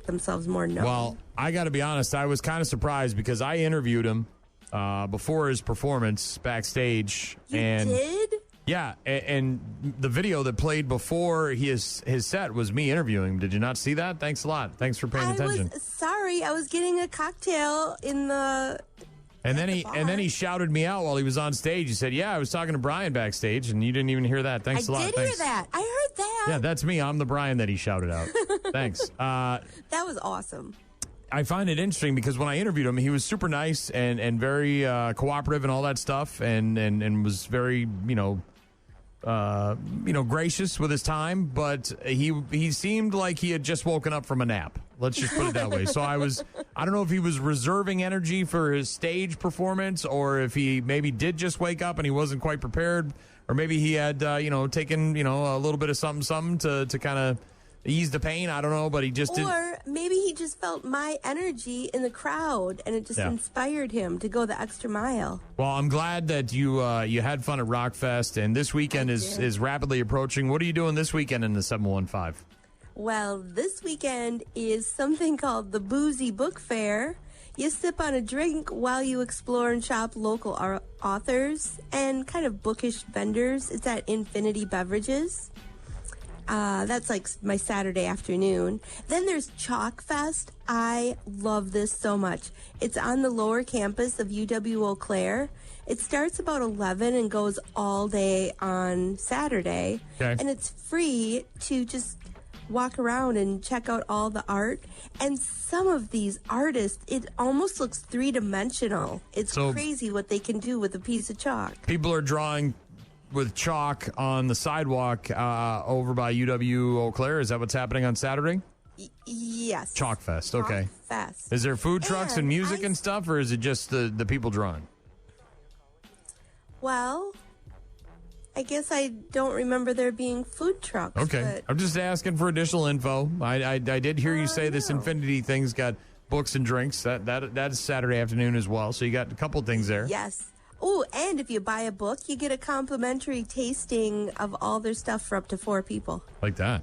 themselves more known. Well, I got to be honest, I was kind of surprised because I interviewed him before his performance backstage. You and did? Yeah, and the video that played before his set was me interviewing him. Did you not see that? Thanks a lot. Thanks for paying attention. Sorry, I was getting a cocktail in the... And then he shouted me out while he was on stage. He said, "Yeah, I was talking to Brian backstage, and you didn't even hear that. Thanks a lot." I did hear that. I heard that. Yeah, that's me. I'm the Brian that he shouted out. Thanks. That was awesome. I find it interesting because when I interviewed him, he was super nice and very cooperative and all that stuff, and was very gracious with his time. But he seemed like he had just woken up from a nap. Let's just put it that way. So I don't know if he was reserving energy for his stage performance or if he maybe did just wake up and he wasn't quite prepared, or maybe he had, taken, a little bit of something to kind of ease the pain. I don't know, but he just didn't. Or maybe he just felt my energy in the crowd and it just inspired him to go the extra mile. Well, I'm glad that you had fun at Rockfest, and this weekend is rapidly approaching. What are you doing this weekend in the 715? Well, this weekend is something called the Boozy Book Fair. You sip on a drink while you explore and shop local authors and kind of bookish vendors. It's at Infinity Beverages. That's like my Saturday afternoon. Then there's Chalk Fest. I love this so much. It's on the lower campus of UW Eau Claire. It starts about 11 and goes all day on Saturday. Okay. And it's free to just walk around and check out all the art. And some of these artists, it almost looks three-dimensional. It's crazy what they can do with a piece of chalk. People are drawing with chalk on the sidewalk over by UW Eau Claire. Is that what's happening on Saturday? Yes. Chalk Fest, okay. Chalk Fest. Is there food trucks and music and stuff, or is it just the people drawing? Well, I guess I don't remember there being food trucks. Okay. But I'm just asking for additional info. I did hear you say this Infinity thing's got books and drinks. That's Saturday afternoon as well. So you got a couple things there. yes. Oh, and if you buy a book, you get a complimentary tasting of all their stuff for up to 4 people. Like that.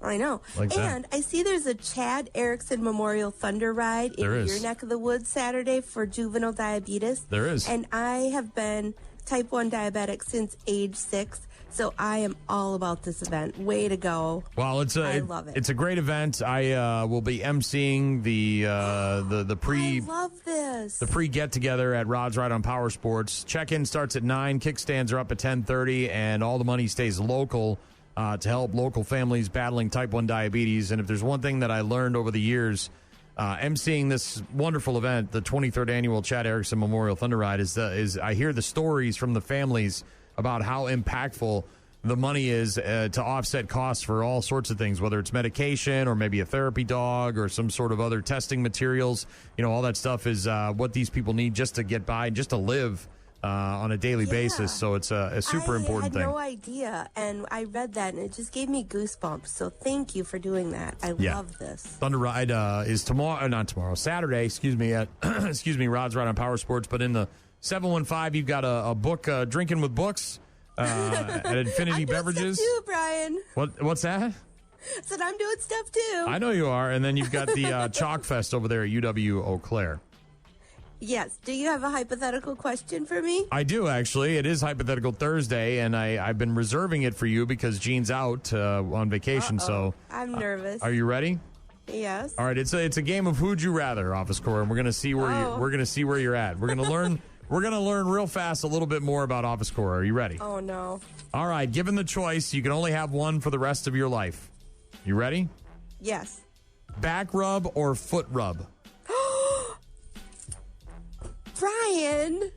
I know. Like that. And I see there's a Chad Erickson Memorial Thunder Ride in There is. your neck of the woods Saturday for juvenile diabetes. There is. And I have been type 1 diabetic since age 6, so I am all about this event. Way to go. Well, I love it. It's a great event. I will be emceeing the pre I love this. the pre get together at Rod's Ride on Power Sports. Check-in starts at 9. Kickstands are up at 10:30, and all the money stays local to help local families battling type 1 diabetes. And if there's one thing that I learned over the years, emceeing this wonderful event, the 23rd annual Chad Erickson Memorial Thunder Ride, is I hear the stories from the families about how impactful the money is to offset costs for all sorts of things, whether it's medication or maybe a therapy dog or some sort of other testing materials. All that stuff is what these people need just to get by, just to live on a daily basis. So it's a super important thing. I had no idea, and I read that, and it just gave me goosebumps. So thank you for doing that. I love this. Thunder Ride is Saturday, at Rod's Ride on Power Sports. But in the 715, you've got a book, Drinking with Books at Infinity Beverages. Too, Brian. What's that? Said I'm doing stuff too. I know you are. And then you've got the Chalk Fest over there at UW Eau Claire. Yes. Do you have a hypothetical question for me? I do, actually. It is Hypothetical Thursday, and I've been reserving it for you because Jean's out on vacation. So I'm nervous. Are you ready? Yes. All right. It's a game of Who'd You Rather, Office Corps, and we're gonna see where you're at. We're gonna learn. We're gonna learn real fast a little bit more about Office Corps. Are you ready? Oh no. All right. Given the choice, you can only have one for the rest of your life. You ready? Yes. Back rub or foot rub? Brian.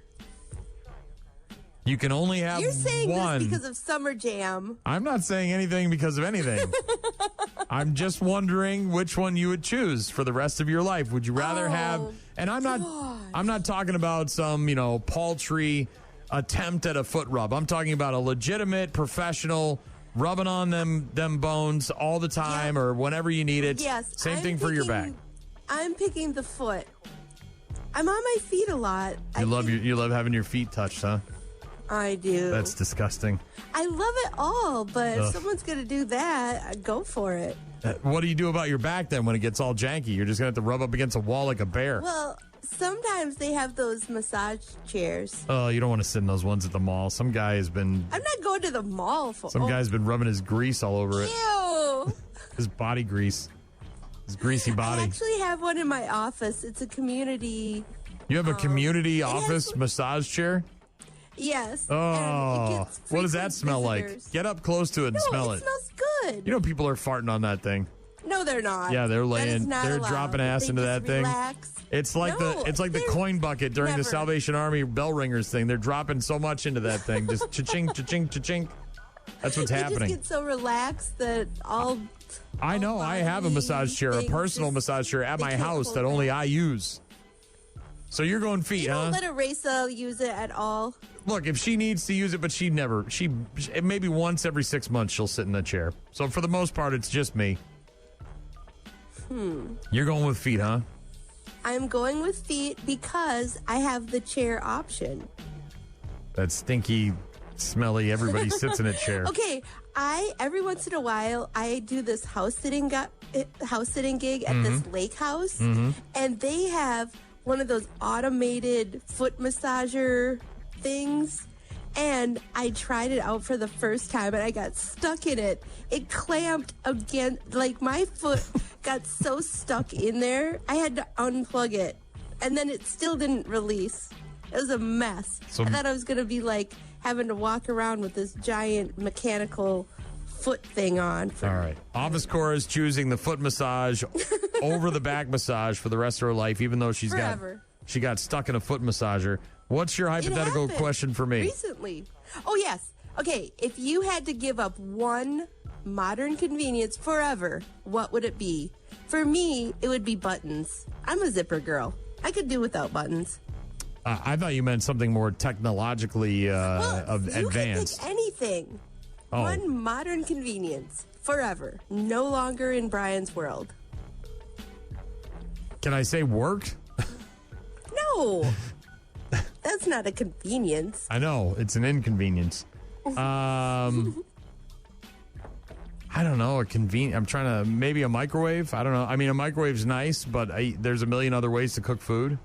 You can only have one. You're saying this because of Summer Jam. I'm not saying anything because of anything. I'm just wondering which one you would choose for the rest of your life. Would you rather have? And I'm not talking about some paltry attempt at a foot rub. I'm talking about a legitimate professional rubbing on them bones all the time or whenever you need it. Yes. Same thing for your back. I'm picking the foot. I'm on my feet a lot. You love having your feet touched, huh? I do. That's disgusting. I love it all, but if someone's going to do that, I'd go for it. What do you do about your back then when it gets all janky? You're just going to have to rub up against a wall like a bear. Well, sometimes they have those massage chairs. Oh, you don't want to sit in those ones at the mall. Some guy has been... I'm not going to the mall for... Some guy's been rubbing his grease all over it. Ew! His body grease. His greasy body. I actually have one in my office. It's a community... You have a community office massage chair? Yes. Oh, what does that smell like? Get up close to it and smell it. It smells good. You know people are farting on that thing. No, they're not. Yeah, they're laying. They're allowed. dropping ass into that thing. Relax. It's like the coin bucket during the Salvation Army bell ringers thing. They're dropping so much into that thing, just cha-ching, cha-ching, cha-ching. That's what's happening. You just get so relaxed that all. I know. I have a massage chair, a personal massage chair at my house that only I use. So you're going feet, you don't huh? let Arisa use it at all. Look, if she needs to use it, but she maybe once every 6 months she'll sit in the chair. So for the most part, it's just me. You're going with feet, huh? I'm going with feet because I have the chair option. That stinky, smelly, everybody sits in a chair. Okay, every once in a while I do this house sitting gig at this lake house, and they have one of those automated foot massager things, and I tried it out for the first time and I got stuck in it. It clamped again, like my foot got so stuck in there I had to unplug it, and then it still didn't release. It was a mess. I thought I was gonna be like having to walk around with this giant mechanical foot thing on. All right. Office Cora is choosing the foot massage over the back massage for the rest of her life, even though she got stuck in a foot massager. What's your hypothetical question for me? Recently. Oh, yes. Okay, if you had to give up one modern convenience forever, what would it be? For me, it would be buttons. I'm a zipper girl. I could do without buttons. I thought you meant something more technologically advanced. You can pick anything. Oh. One modern convenience forever. No longer in Brian's world. Can I say work? No. That's not a convenience. I know. It's an inconvenience. I don't know. I'm trying to, maybe a microwave. I don't know. I mean, a microwave's nice, but there's a million other ways to cook food.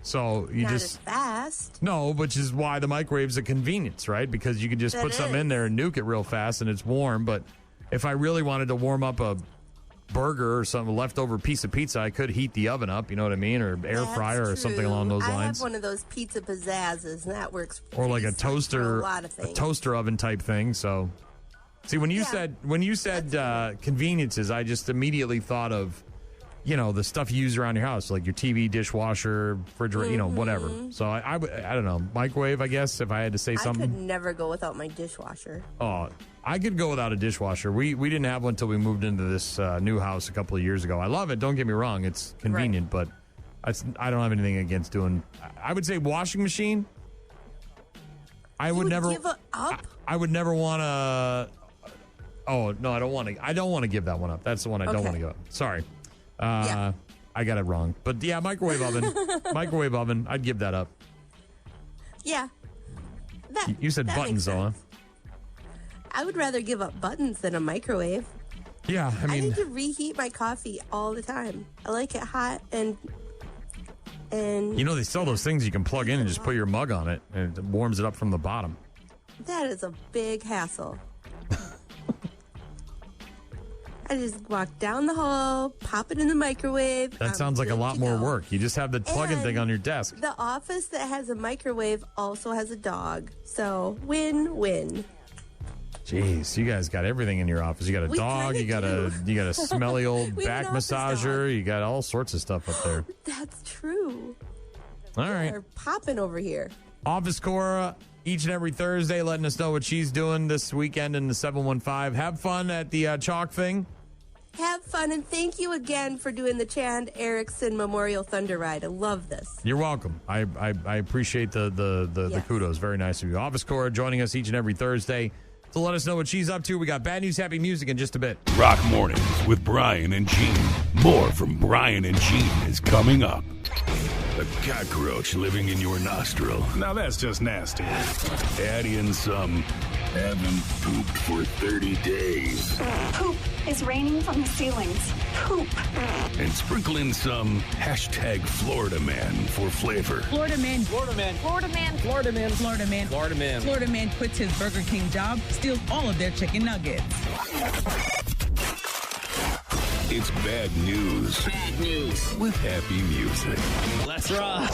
So you not just as fast. No, which is why the microwave's a convenience, right? Because you can just put something in there and nuke it real fast and it's warm. But if I really wanted to warm up a burger or some leftover piece of pizza, I could heat the oven up, you know what I mean? Or air fryer or something along those lines. I have one of those pizza pizzazzes, and that works. Or like a toaster, a lot of things. A toaster oven type thing. So, see, when you said conveniences, I just immediately thought of, you know, the stuff you use around your house, like your TV, dishwasher, refrigerator, you know, whatever. So I don't know, microwave, I guess, if I had to say something. I could never go without my dishwasher. Oh, I could go without a dishwasher. We didn't have one until we moved into this new house a couple of years ago. I love it. Don't get me wrong. It's convenient, but I don't have anything against doing. I would say washing machine. I would never give up? I would never want to. Oh no, I don't want to. I don't want to give that one up. That's the one I don't want to give up. Sorry. I got it wrong. But yeah, microwave oven. I'd give that up. Yeah. You said buttons, though, huh? I would rather give up buttons than a microwave. Yeah, I mean, I need to reheat my coffee all the time. I like it hot and you know, they sell those things you can plug in and just put your mug on it, and it warms it up from the bottom. That is a big hassle. I just walk down the hall, pop it in the microwave. That sounds like a lot more work. You just have the plug-in thing on your desk. The office that has a microwave also has a dog. So, win-win. Jeez, you guys got everything in your office. You got a dog, you got a smelly old back massager, you got all sorts of stuff up there. That's true. All right. They're popping over here. Office Cora, each and every Thursday, letting us know what she's doing this weekend in the 715. Have fun at the chalk thing. Have fun, and thank you again for doing the Chand Erickson Memorial Thunder Ride. I love this. You're welcome. I appreciate the kudos. Very nice of you. Office Cora joining us each and every Thursday to let us know what she's up to. We got bad news, happy music in just a bit. Rock Mornings with Brian and Gene. More from Brian and Gene is coming up. A cockroach living in your nostril. Now that's just nasty. Add in some haven't pooped for 30 days. Poop is raining from the ceilings. Poop. And sprinkle in some hashtag Florida Man for flavor. Florida Man. Florida Man. Florida Man. Florida Man. Florida Man. Florida Man. Florida Man quits his Burger King job, steals all of their chicken nuggets. It's bad news. Bad news. With happy music. Let's rock.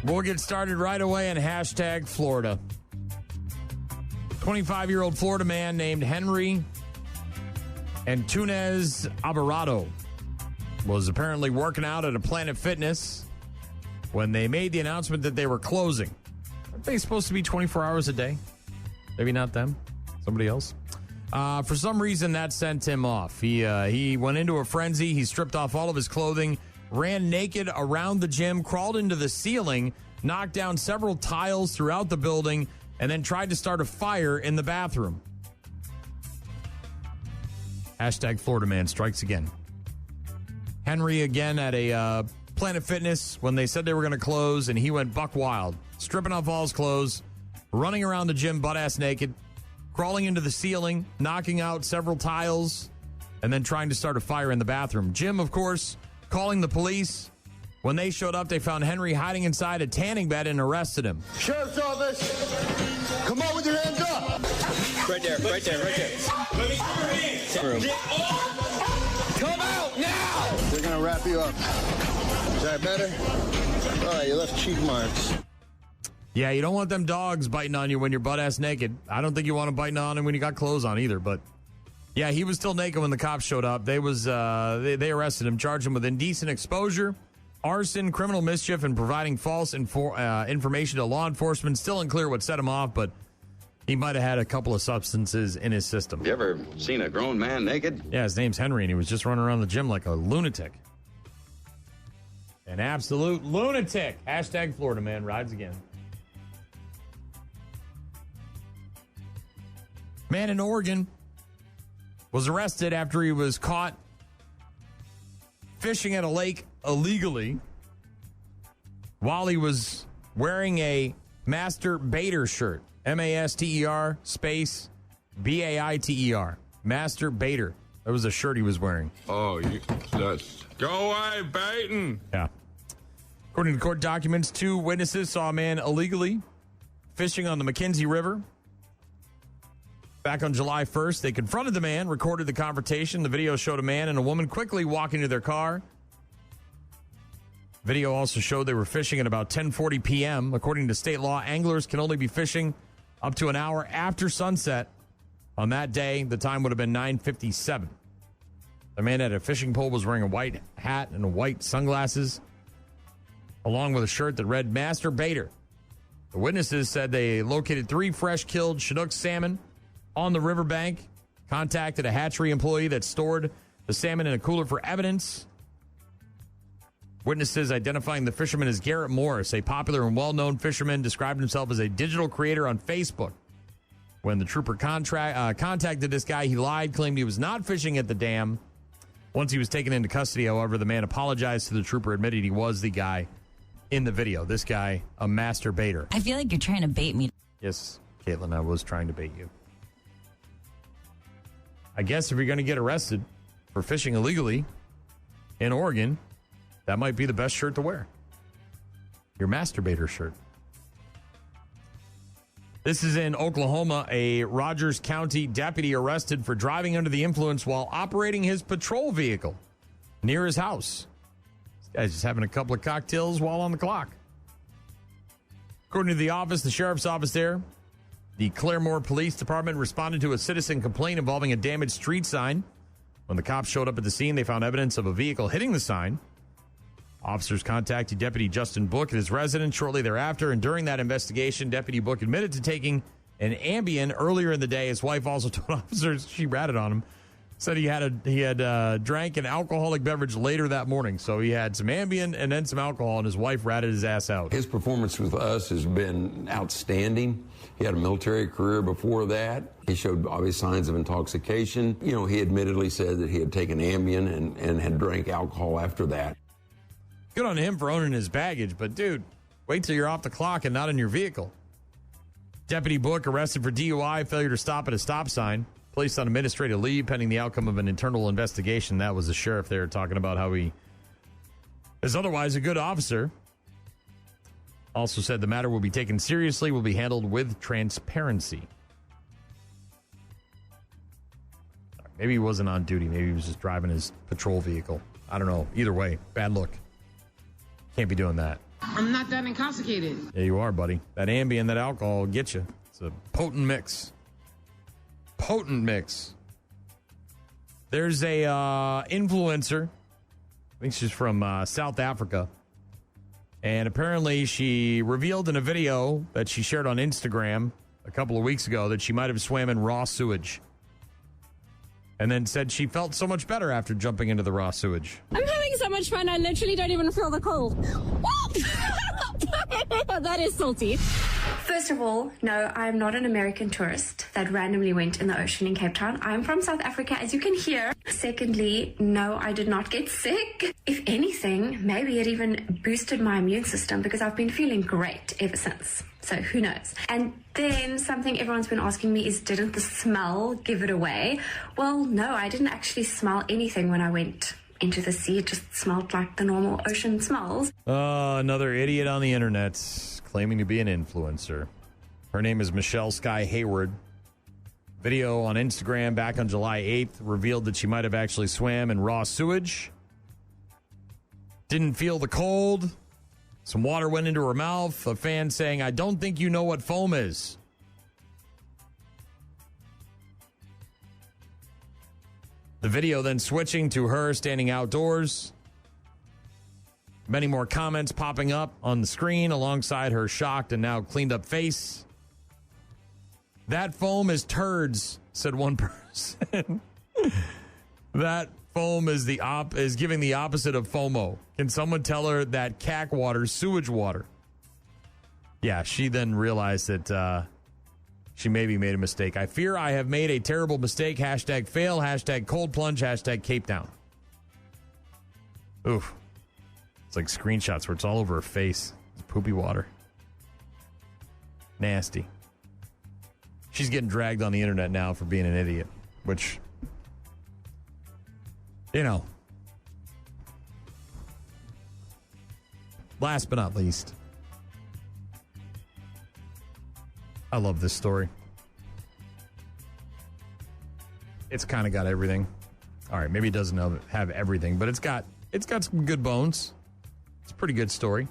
We'll get started right away in hashtag Florida. 25-year-old Florida man named Henry Antunes Alvarado was apparently working out at a Planet Fitness when they made the announcement that they were closing. Aren't they supposed to be 24 hours a day? Maybe not them. Somebody else. For some reason, that sent him off. He went into a frenzy. He stripped off all of his clothing, ran naked around the gym, crawled into the ceiling, knocked down several tiles throughout the building, and then tried to start a fire in the bathroom. Hashtag Florida Man strikes again. Henry again at a Planet Fitness when they said they were going to close, and he went buck wild, stripping off all his clothes, running around the gym butt-ass naked, crawling into the ceiling, knocking out several tiles, and then trying to start a fire in the bathroom. Jim, of course, calling the police. When they showed up, they found Henry hiding inside a tanning bed and arrested him. Sheriff's office, come on with your hands up. Right there, right there, right there. Let me see your hands. Come out now! They're going to wrap you up. Is that better? All right, you left cheek marks. Yeah, you don't want them dogs biting on you when you're butt-ass naked. I don't think you want them biting on him when you got clothes on either, but... Yeah, he was still naked when the cops showed up. They arrested him, charged him with indecent exposure, arson, criminal mischief, and providing false information to law enforcement. Still unclear what set him off, but He might have had a couple of substances in his system. You ever seen a grown man naked? Yeah, his name's Henry, and he was just running around the gym like a lunatic. An absolute lunatic. Hashtag Florida man rides again. Man in Oregon was arrested after he was caught fishing at a lake illegally while he was wearing a Master Baiter shirt. M-A-S-T-E-R space B-A-I-T-E-R. Master Baiter. That was a shirt he was wearing. Oh, that's... Go away, baiting. Yeah. According to court documents, 2 witnesses saw a man illegally fishing on the McKenzie River. Back on July 1st, they confronted the man, recorded the confrontation. The video showed a man and a woman quickly walking to their car. Video also showed they were fishing at about 10:40 p.m. According to state law, anglers can only be fishing up to an hour after sunset. On that day, the time would have been 9:57. The man had a fishing pole, was wearing a white hat and white sunglasses, along with a shirt that read Master Baiter. The witnesses said they located 3 fresh killed Chinook salmon on the riverbank, contacted a hatchery employee that stored the salmon in a cooler for evidence. Witnesses identifying the fisherman as Garrett Morris, a popular and well-known fisherman, described himself as a digital creator on Facebook. When the trooper contacted this guy, he lied, claimed he was not fishing at the dam. Once he was taken into custody, however, the man apologized to the trooper, admitted he was the guy in the video. This guy, a master baiter. I feel like you're trying to bait me. Yes, Caitlin, I was trying to bait you. I guess if you're going to get arrested for fishing illegally in Oregon, that might be the best shirt to wear. Your masturbator shirt. This is in Oklahoma. A Rogers County deputy arrested for driving under the influence while operating his patrol vehicle near his house. This guy's just having a couple of cocktails while on the clock. According to the office, the sheriff's office there, the Claremore Police Department responded to a citizen complaint involving a damaged street sign. When the cops showed up at the scene, they found evidence of a vehicle hitting the sign. Officers contacted Deputy Justin Book at his residence shortly thereafter, and during that investigation, Deputy Book admitted to taking an Ambien earlier in the day. His wife also told officers she ratted on him. Said he had drank an alcoholic beverage later that morning. So he had some Ambien and then some alcohol, and his wife ratted his ass out. His performance with us has been outstanding. He had a military career before that. He showed obvious signs of intoxication. You know, he admittedly said that he had taken Ambien and had drank alcohol after that. Good on him for owning his baggage, but dude, wait till you're off the clock and not in your vehicle. Deputy Book arrested for DUI, failure to stop at a stop sign, placed on administrative leave pending the outcome of an internal investigation. That was the sheriff there talking about how he is otherwise a good officer. Also said the matter will be taken seriously, will be handled with transparency. Maybe he wasn't on duty. Maybe he was just driving his patrol vehicle. I don't know. Either way, bad look. Can't be doing that. I'm not that intoxicated. Yeah, you are, buddy. That Ambien, that alcohol will get you. It's a potent mix. Potent mix. There's a influencer. I think she's from South Africa. And apparently she revealed in a video that she shared on Instagram a couple of weeks ago that she might have swam in raw sewage. And then said she felt so much better after jumping into the raw sewage. I'm having so much fun, I literally don't even feel the cold. That is salty. First of all, no, I'm not an American tourist that randomly went in the ocean in Cape Town. I'm from South Africa, as you can hear. Secondly, no, I did not get sick. If anything, maybe it even boosted my immune system because I've been feeling great ever since. So who knows? And then something everyone's been asking me is, didn't the smell give it away? Well, no, I didn't actually smell anything when I went into the sea. It just smelled like the normal ocean smells. Another idiot on the internet claiming to be an influencer. Her name is Michelle Sky Hayward. Video on Instagram back on July 8th revealed that she might have actually swam in raw sewage. Didn't feel the cold. Some water went into her mouth. A fan saying, "I don't think you know what foam is." The video then switching to her standing outdoors. Many more comments popping up on the screen alongside her shocked and now cleaned up face. That foam is turds, said one person. That foam is giving the opposite of FOMO. Can someone tell her that cack water is sewage water? Yeah, she then realized that she maybe made a mistake. I fear I have made a terrible mistake. Hashtag fail. Hashtag cold plunge. Hashtag Cape Town. Oof. It's like screenshots where it's all over her face. It's poopy water. Nasty. She's getting dragged on the internet now for being an idiot, which, you know. Last but not least, I love this story. It's kind of got everything. All right, maybe it doesn't have everything, but it's got some good bones. It's a pretty good story.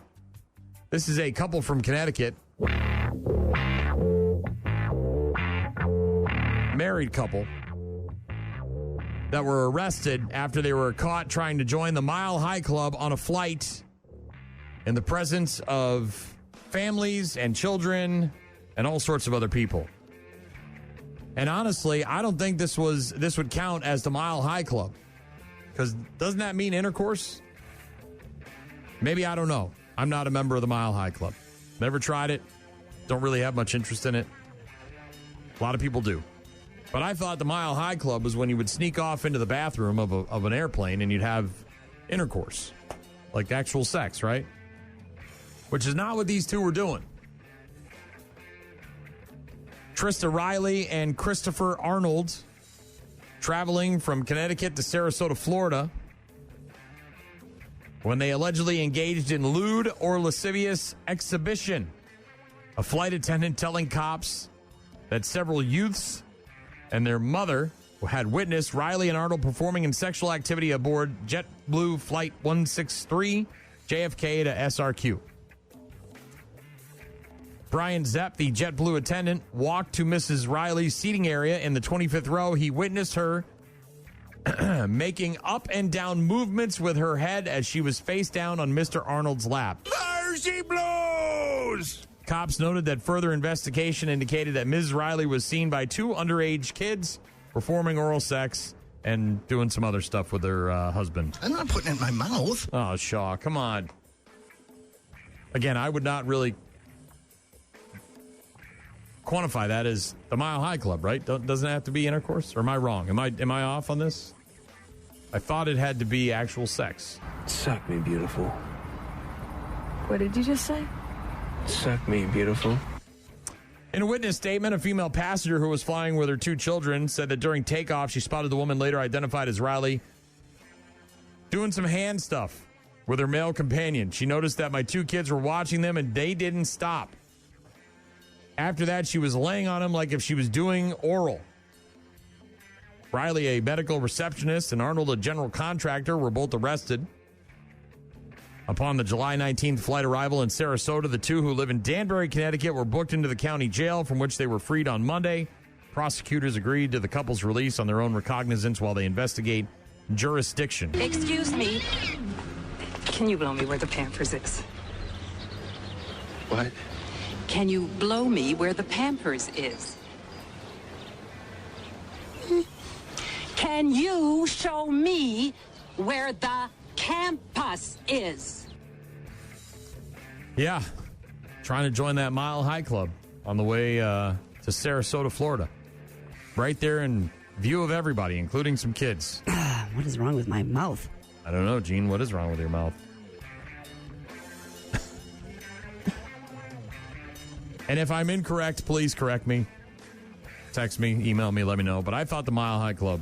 This is a couple from Connecticut. Married couple that were arrested after they were caught trying to join the Mile High Club on a flight in the presence of families and children and all sorts of other people. And honestly, I don't think this would count as the Mile High Club, because doesn't that mean intercourse? Maybe, I don't know. I'm not a member of the Mile High Club. Never tried it. Don't really have much interest in it. A lot of people do. But I thought the Mile High Club was when you would sneak off into the bathroom of an airplane and you'd have intercourse, like actual sex, right? Which is not what these two were doing. Trista Riley and Christopher Arnold traveling from Connecticut to Sarasota, Florida, when they allegedly engaged in lewd or lascivious exhibition. A flight attendant telling cops that several youths and their mother had witnessed Riley and Arnold performing in sexual activity aboard JetBlue Flight 163, JFK to SRQ. Brian Zepp, the JetBlue attendant, walked to Mrs. Riley's seating area in the 25th row. He witnessed her making up and down movements with her head as she was face down on Mr. Arnold's lap. There she blows! Cops noted that further investigation indicated that Ms. Riley was seen by two underage kids performing oral sex and doing some other stuff with her husband. I'm not putting it in my mouth. Oh, Shaw, come on. Again, I would not really quantify that as the Mile High Club, right? Doesn't it have to be intercourse? Or am I wrong? Am I off on this? I thought it had to be actual sex. Suck me, beautiful. What did you just say? Suck me, beautiful. In a witness statement, a female passenger who was flying with her two children said that during takeoff, she spotted the woman later identified as Riley doing some hand stuff with her male companion. She noticed that my two kids were watching them and they didn't stop. After that, she was laying on him like if she was doing oral. Riley, a medical receptionist, and Arnold, a general contractor, were both arrested. Upon the July 19th flight arrival in Sarasota, the two who live in Danbury, Connecticut, were booked into the county jail, from which they were freed on Monday. Prosecutors agreed to the couple's release on their own recognizance while they investigate jurisdiction. Excuse me. Can you blow me where the Pampers is? What? Can you blow me where the Pampers is? Can you show me where the campus is? Yeah. Trying to join that Mile High Club on the way to Sarasota, Florida. Right there in view of everybody, including some kids. What is wrong with my mouth? I don't know, Gene. What is wrong with your mouth? And if I'm incorrect, please correct me. Text me, email me, let me know. But I thought the Mile High Club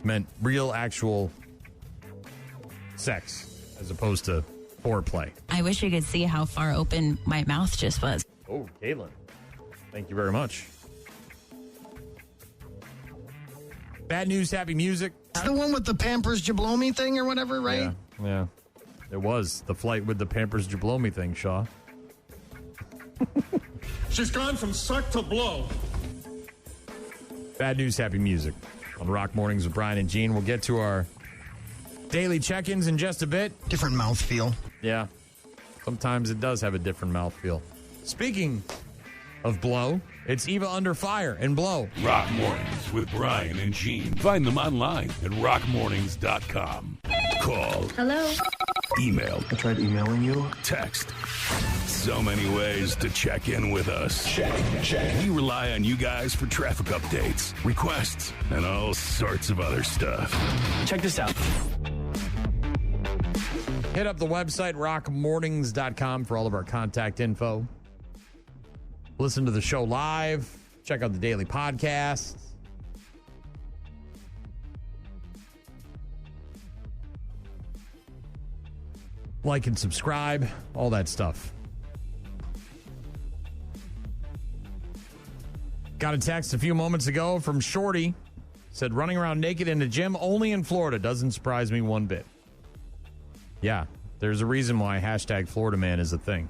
meant real, actual sex as opposed to foreplay. I wish you could see how far open my mouth just was. Oh, Caitlin. Thank you very much. Bad news, happy music. It's the one with the Pampers Jablomi thing or whatever, right? Yeah. It was the flight with the Pampers Jablomi thing, Shaw. She's gone from suck to blow. Bad news, happy music. On Rock Mornings with Brian and Gene. We'll get to our daily check-ins in just a bit. Different mouthfeel. Yeah. Sometimes it does have a different mouthfeel. Speaking of Blow. It's Eva Under Fire and Blow. Rock Mornings with Brian and Gene. Find them online at rockmornings.com. Call. Hello. Email. I tried emailing you. Text. So many ways to check in with us. Check. We rely on you guys for traffic updates, requests, and all sorts of other stuff. Check this out. Hit up the website, rockmornings.com, for all of our contact info. Listen to the show live. Check out the daily podcast. Like and subscribe, all that stuff. Got a text a few moments ago from Shorty. Said, running around naked in the gym only in Florida doesn't surprise me one bit. Yeah, there's a reason why hashtag Florida Man is a thing.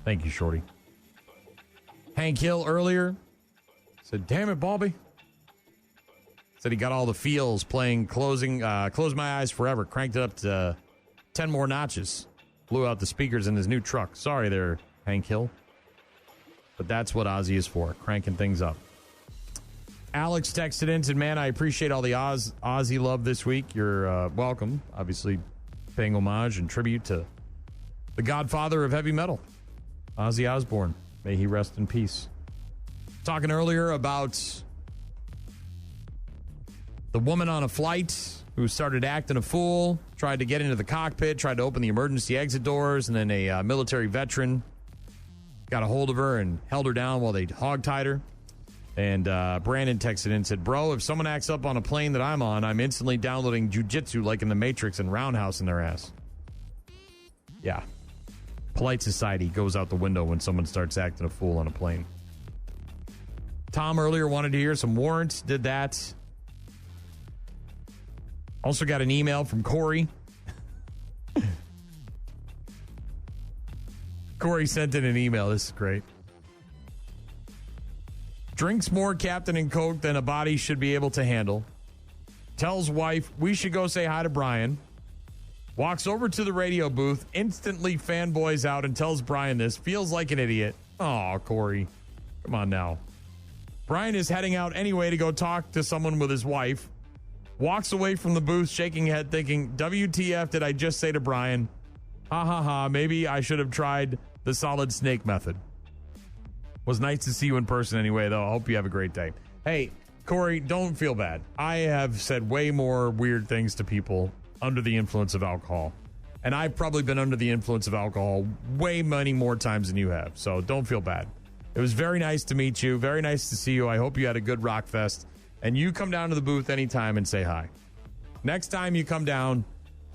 Thank you, Shorty. Hank Hill earlier said, damn it, Bobby. Said he got all the feels playing Close My Eyes Forever. Cranked it up to 10 more notches. Blew out the speakers in his new truck. Sorry there, Hank Hill. But that's what Ozzy is for, cranking things up. Alex texted in and said, man, I appreciate all the Ozzy love this week. You're welcome. Obviously, paying homage and tribute to the godfather of heavy metal, Ozzy Osbourne. May he rest in peace. Talking earlier about the woman on a flight who started acting a fool, tried to get into the cockpit, tried to open the emergency exit doors, and then a military veteran got a hold of her and held her down while they hogtied her. And Brandon texted in and said, bro, if someone acts up on a plane that I'm on, I'm instantly downloading jujitsu like in the Matrix and roundhouse in their ass. Yeah. Polite society goes out the window when someone starts acting a fool on a plane. Tom earlier wanted to hear some warrants, did that. Also got an email from Corey. Corey sent in an email. This is great. Drinks more Captain and Coke than a body should be able to handle. Tells wife, we should go say hi to Brian. Walks over to the radio booth, instantly fanboys out and tells Brian this. Feels like an idiot. Oh, Corey. Come on now. Brian is heading out anyway to go talk to someone with his wife. Walks away from the booth, shaking head, thinking, WTF did I just say to Brian? Ha ha ha, maybe I should have tried the solid snake method. Was nice to see you in person anyway, though. I hope you have a great day. Hey, Corey, don't feel bad. I have said way more weird things to people under the influence of alcohol. And I've probably been under the influence of alcohol way many more times than you have. So don't feel bad. It was very nice to meet you. Very nice to see you. I hope you had a good rock fest. And you come down to the booth anytime and say hi. Next time you come down,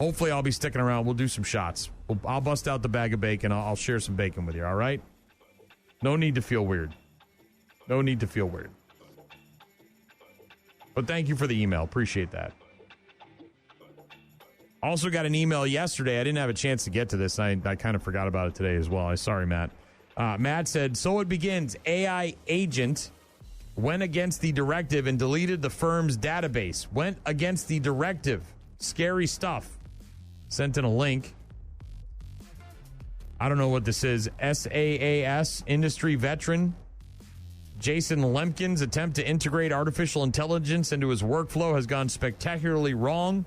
hopefully I'll be sticking around. We'll do some shots. I'll bust out the bag of bacon. I'll share some bacon with you, all right? No need to feel weird. No need to feel weird. But thank you for the email. Appreciate that. Also got an email yesterday. I didn't have a chance to get to this. I kind of forgot about it today as well. Sorry, Matt. Matt said, so it begins. AI agent went against the directive and deleted the firm's database. Went against the directive. Scary stuff. Sent in a link. I don't know what this is. SaaS, industry veteran. Jason Lemkin's attempt to integrate artificial intelligence into his workflow has gone spectacularly wrong,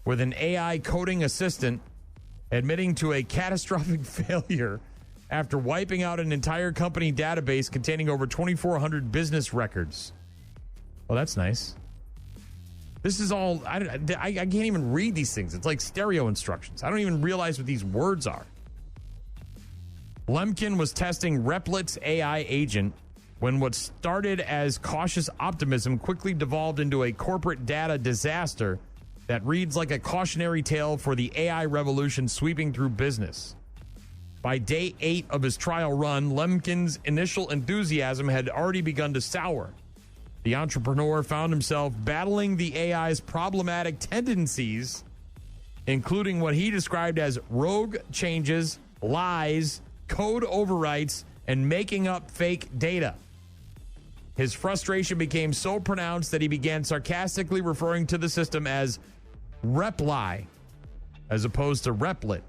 with an AI coding assistant admitting to a catastrophic failure after wiping out an entire company database containing over 2,400 business records. Well, that's nice. This is all, I can't even read these things. It's like stereo instructions. I don't even realize what these words are. Lemkin was testing Replic's AI agent when what started as cautious optimism quickly devolved into a corporate data disaster that reads like a cautionary tale for the AI revolution sweeping through business. By day 8 of his trial run, Lemkin's initial enthusiasm had already begun to sour. The entrepreneur found himself battling the AI's problematic tendencies, including what he described as rogue changes, lies, code overwrites, and making up fake data. His frustration became so pronounced that he began sarcastically referring to the system as Reply, as opposed to Replit.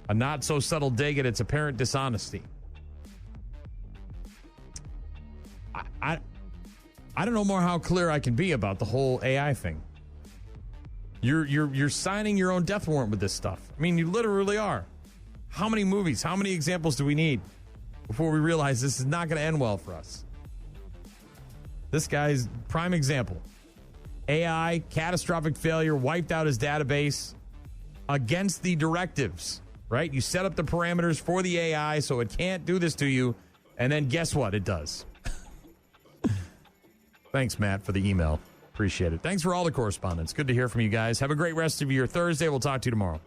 A not so subtle dig at its apparent dishonesty. I don't know more how clear I can be about the whole AI thing. You're signing your own death warrant with this stuff. I mean, you literally are. How many movies, how many examples do we need before we realize this is not going to end well for us? This guy's prime example. AI, catastrophic failure, wiped out his database against the directives, right? You set up the parameters for the AI so it can't do this to you, and then guess what? It does. Thanks, Matt, for the email. Appreciate it. Thanks for all the correspondence. Good to hear from you guys. Have a great rest of your Thursday. We'll talk to you tomorrow.